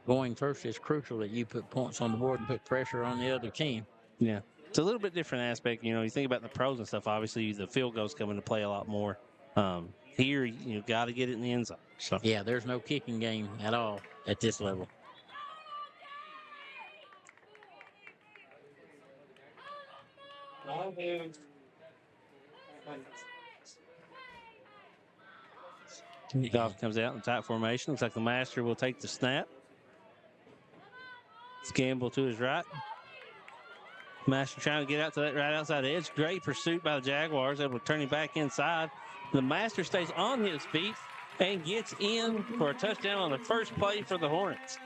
going first is crucial that you put points on the board and put pressure on the other team. Yeah, it's a little bit different aspect. You think about the pros and stuff. Obviously, the field goals come into play a lot more. Here, you got to get it in the end zone. So yeah, there's no kicking game at all at this level. Golf comes out in tight formation. Looks like the master will take the snap. It's Gamble to his right. Master trying to get out to that right outside edge. Great pursuit by the Jaguars, able to turn him back inside. The master stays on his feet and gets in for a touchdown on the first play for the Hornets.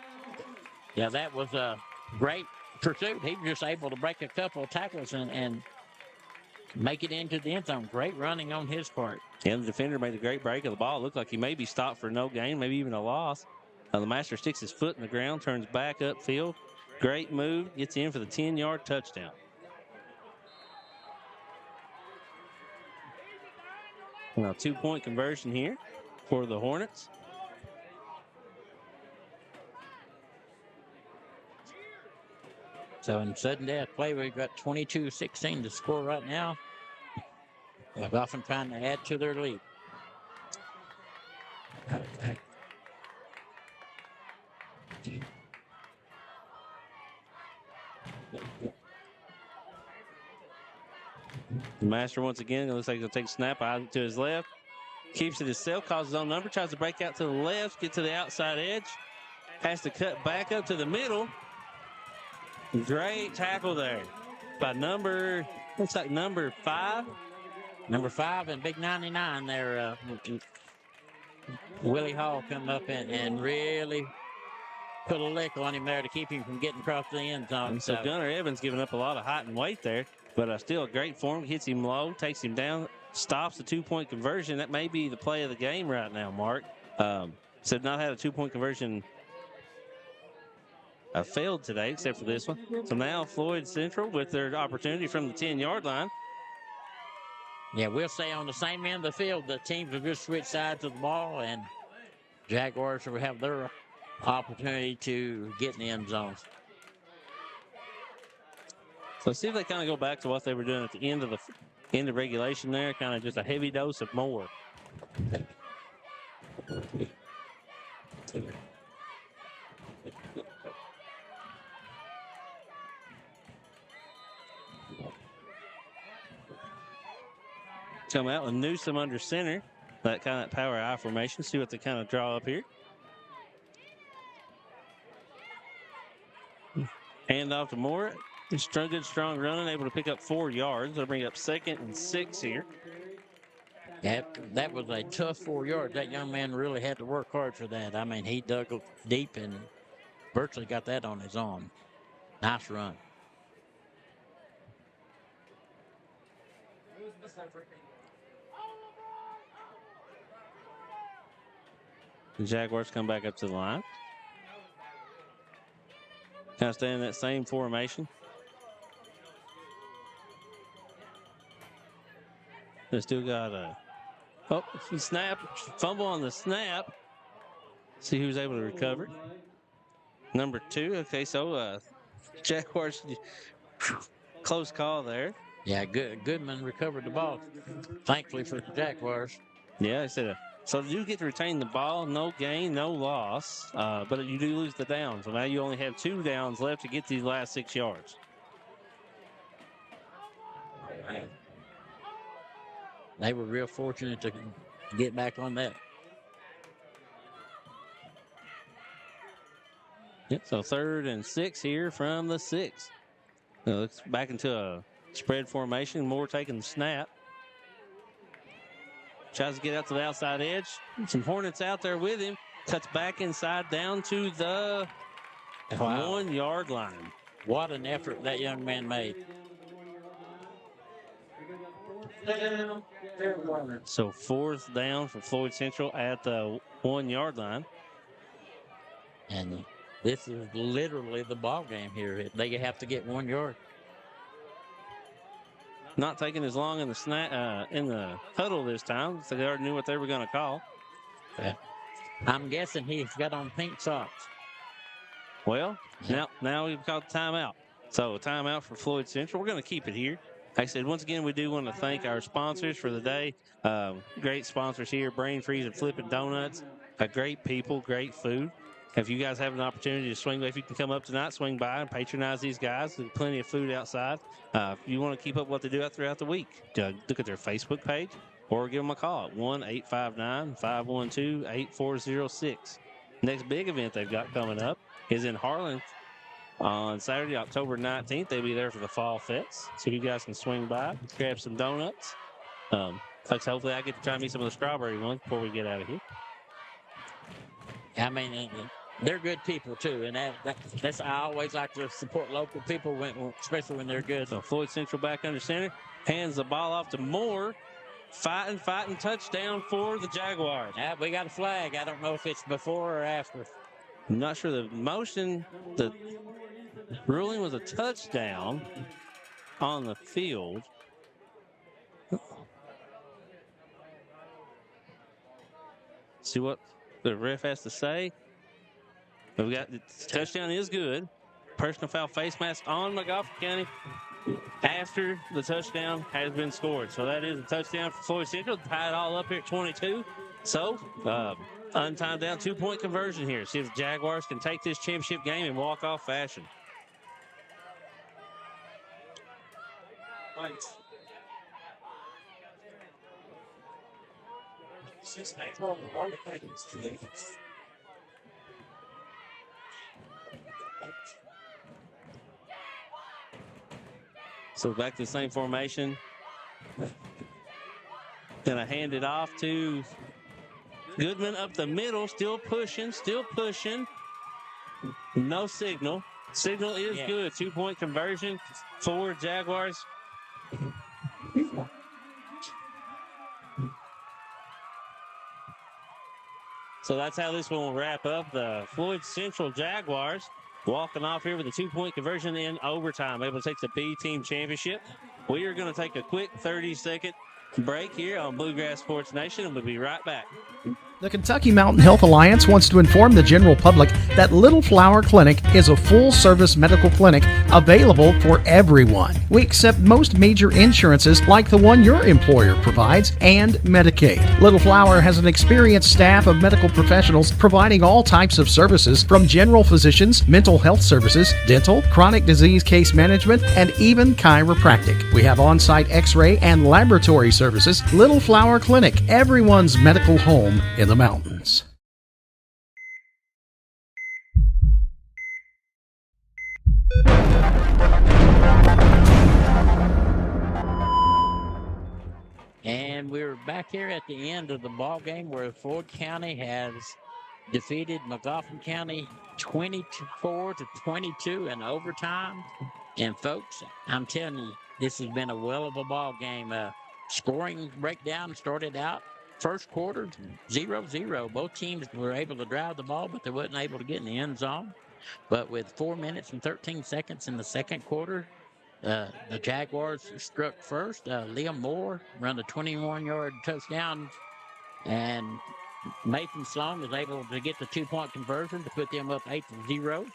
Yeah, that was a great pursuit. He was just able to break a couple of tackles and make it into the end zone. Great running on his part. Yeah, the defender made a great break of the ball. Looked like he may be stopped for no gain, maybe even a loss. The master sticks his foot in the ground, turns back upfield. Great move, gets in for the 10-yard touchdown. Now, 2-point conversion here for the Hornets. So in sudden death play, we've got 22-16 to score right now. Magoffin trying to add to their lead. The Master once again, it looks like he'll take a snap out to his left. Keeps it himself, calls his own number, tries to break out to the left, get to the outside edge. Has to cut back up to the middle. Great tackle there by looks like number 5. Number 5 and big 99 there. Willie Hall come up and really put a lick on him there to keep him from getting across the end zone. So Gunnar Evans giving up a lot of height and weight there, but still a great form. Hits him low, takes him down, stops the 2-point conversion. That may be the play of the game right now, Mark. So not had a 2-point conversion failed today, except for this one. So now Floyd Central with their opportunity from the 10-yard line. Yeah, we'll say on the same end of the field, the teams will just switch sides of the ball, and Jaguars will have their opportunity to get in the end zone. So see if they kind of go back to what they were doing at the end of regulation there, kind of just a heavy dose of more. Come out with Newsom under center. That kind of power I formation. See what they kind of draw up here. Hand off to Moore. Good, strong running, able to pick up 4 yards. They'll bring up 2nd and 6 here. That was a tough 4 yards. That young man really had to work hard for that. I mean, he dug deep and virtually got that on his own. Nice run. The Jaguars come back up to the line. Kind of stay in that same formation. They still got a snap, fumble on the snap. See who's able to recover. Number 2. Okay, so Jaguars, close call there. Yeah, Goodman recovered the ball, thankfully for the Jaguars. Yeah, I said so you get to retain the ball, no gain, no loss, but you do lose the down. So now you only have 2 downs left to get these last 6 yards. They were real fortunate to get back on that. Yep, so 3rd and 6 here from the 6. Looks back into a spread formation. Moore taking the snap. Tries to get out to the outside edge. Some Hornets out there with him. Cuts back inside down to the 1-yard line. What an effort that young man made. So 4th down for Floyd Central at the 1-yard line. And this is literally the ball game here. They have to get 1 yard. Not taking as long in the huddle this time, so they already knew what they were going to call. Yeah. I'm guessing he's got on pink socks. Well, now we've called timeout. So a timeout for Floyd Central. We're going to keep it here. Like I said, once again, we do want to thank our sponsors for the day. Great sponsors here, Brain Freeze and Flippin' Donuts. Great people, great food. If you guys have an opportunity to swing by, if you can come up tonight, swing by and patronize these guys. There's plenty of food outside. If you want to keep up what they do out throughout the week, look at their Facebook page or give them a call at 1-859-512-8406. Next big event they've got coming up is in Harlan on Saturday, October 19th. They'll be there for the Fall Fest. So you guys can swing by, grab some donuts. Folks, hopefully I get to try me some of the strawberry ones before we get out of here. I mean, they're good people too, and that's I always like to support local people, especially when they're good. So Floyd Central back under center, hands the ball off to Moore, fighting, touchdown for the Jaguars. Yeah, we got a flag. I don't know if it's before or after. I'm not sure the ruling was a touchdown on the field. See what the ref has to say. But we got the touchdown is good. personal foul face mask on Magoffin County after the touchdown has been scored. So that is a touchdown for Floyd Central. Tie it all up here at 22. So, untimed down, 2-point conversion here. See if the Jaguars can take this championship game in walk-off fashion. So back to the same formation. Gonna hand it off to Goodman up the middle, still pushing. No signal. Signal is good. 2-point conversion for Jaguars. So that's how this one will wrap up. The Floyd Central Jaguars walking off here with a 2-point conversion in overtime, able to take the B Team Championship. We are going to take a quick 30-second break here on Bluegrass Sports Nation, and we'll be right back. The Kentucky Mountain Health Alliance wants to inform the general public that Little Flower Clinic is a full-service medical clinic available for everyone. We accept most major insurances like the one your employer provides and Medicaid. Little Flower has an experienced staff of medical professionals providing all types of services from general physicians, mental health services, dental, chronic disease case management, and even chiropractic. We have on-site x-ray and laboratory services. Little Flower Clinic, everyone's medical home in the mountains. And we're back here at the end of the ball game where Floyd County has defeated Magoffin County 24-22 in overtime. And folks, I'm telling you, this has been a well of a ball game. Scoring breakdown started out first quarter 0-0. Both teams were able to drive the ball, but they wasn't able to get in the end zone. But with 4 minutes and 13 seconds in the second quarter, the Jaguars struck first. Liam Moore ran a 21-yard touchdown, and Nathan Sloan was able to get the 2-point conversion to put them up 8-0.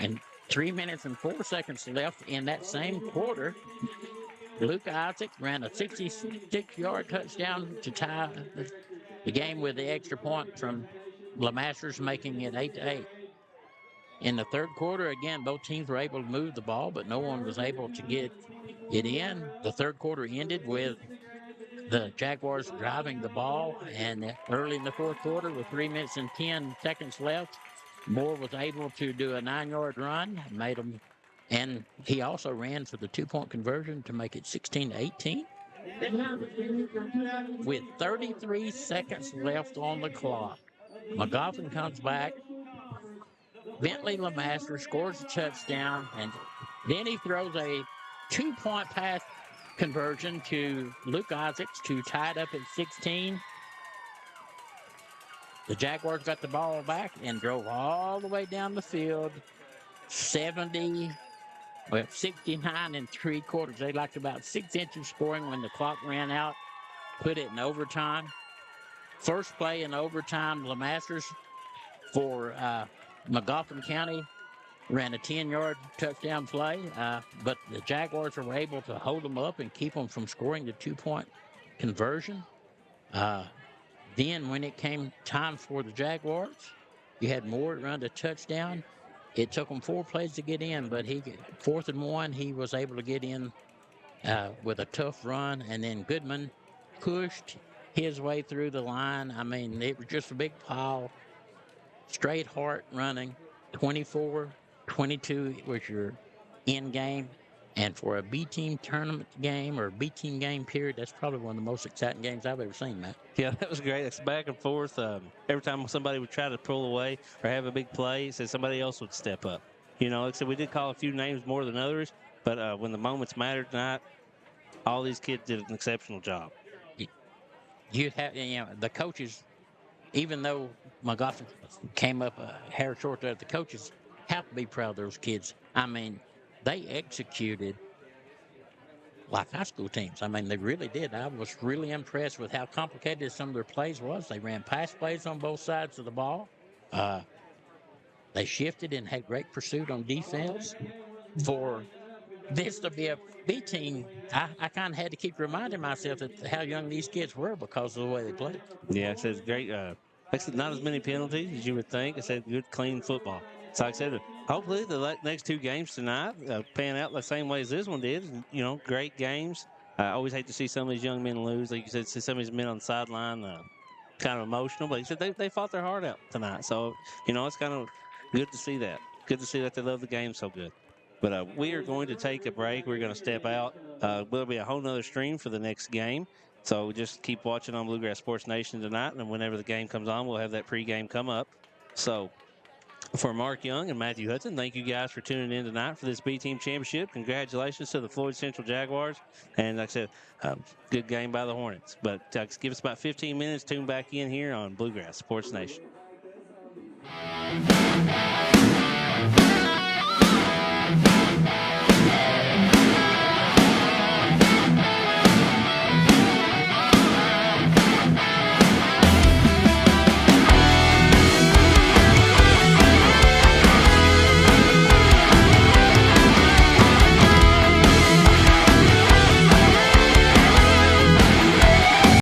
And 3 minutes and 4 seconds left in that same quarter, Luke Isaac ran a 66-yard touchdown to tie the game with the extra point from LeMasters, making it 8-8. In the third quarter, again, both teams were able to move the ball, but no one was able to get it in. The third quarter ended with the Jaguars driving the ball, and early in the fourth quarter, with 3 minutes and 10 seconds left, Moore was able to do a 9-yard run, made them, and he also ran for the 2-point conversion to make it 16-18. With 33 seconds left on the clock, Magoffin comes back. Bentley LeMaster scores a touchdown, and then he throws a 2-point pass conversion to Luke Isaacs to tie it up at 16. The Jaguars got the ball back and drove all the way down the field, 69 3/4. They lacked about 6 inches scoring when the clock ran out, put it in overtime. First play in overtime, LeMasters for Magoffin County ran a 10-yard touchdown play, but the Jaguars were able to hold them up and keep them from scoring the 2-point conversion. Then when it came time for the Jaguars, you had Moore run a touchdown. It took him 4 plays to get in, but 4th and 1, he was able to get in with a tough run, and then Goodman pushed his way through the line. I mean, it was just a big pile. Straight heart running, 24-22 was your end game. And for a B-team tournament game or B-team game period, that's probably one of the most exciting games I've ever seen, Matt. Yeah, that was great. It's back and forth. Every time somebody would try to pull away or have a big play, it said somebody else would step up. You know, like I said, we did call a few names more than others, but when the moments mattered tonight, all these kids did an exceptional job. The coaches, even though Magoffin came up a hair short there, the coaches have to be proud of those kids. I mean, they executed like high school teams. I mean, they really did. I was really impressed with how complicated some of their plays was. They ran pass plays on both sides of the ball. They shifted and had great pursuit on defense. For this to be a B team, I kind of had to keep reminding myself that how young these kids were because of the way they played. Yeah, it says great. Not as many penalties as you would think. It said good, clean football. So like I said, hopefully the next two games tonight pan out the same way as this one did. You know, great games. I always hate to see some of these young men lose. Like you said, see some of these men on the sideline kind of emotional. But he said they fought their heart out tonight. So, you know, it's kind of good to see that. Good to see that they love the game so good. But we are going to take a break. We're going to step out. There'll be a whole nother stream for the next game. So just keep watching on Bluegrass Sports Nation tonight. And whenever the game comes on, we'll have that pregame come up. So for Mark Young and Matthew Hudson, thank you guys for tuning in tonight for this B-Team Championship. Congratulations to the Floyd Central Jaguars. And like I said, good game by the Hornets. But give us about 15 minutes, tune back in here on Bluegrass Sports Nation.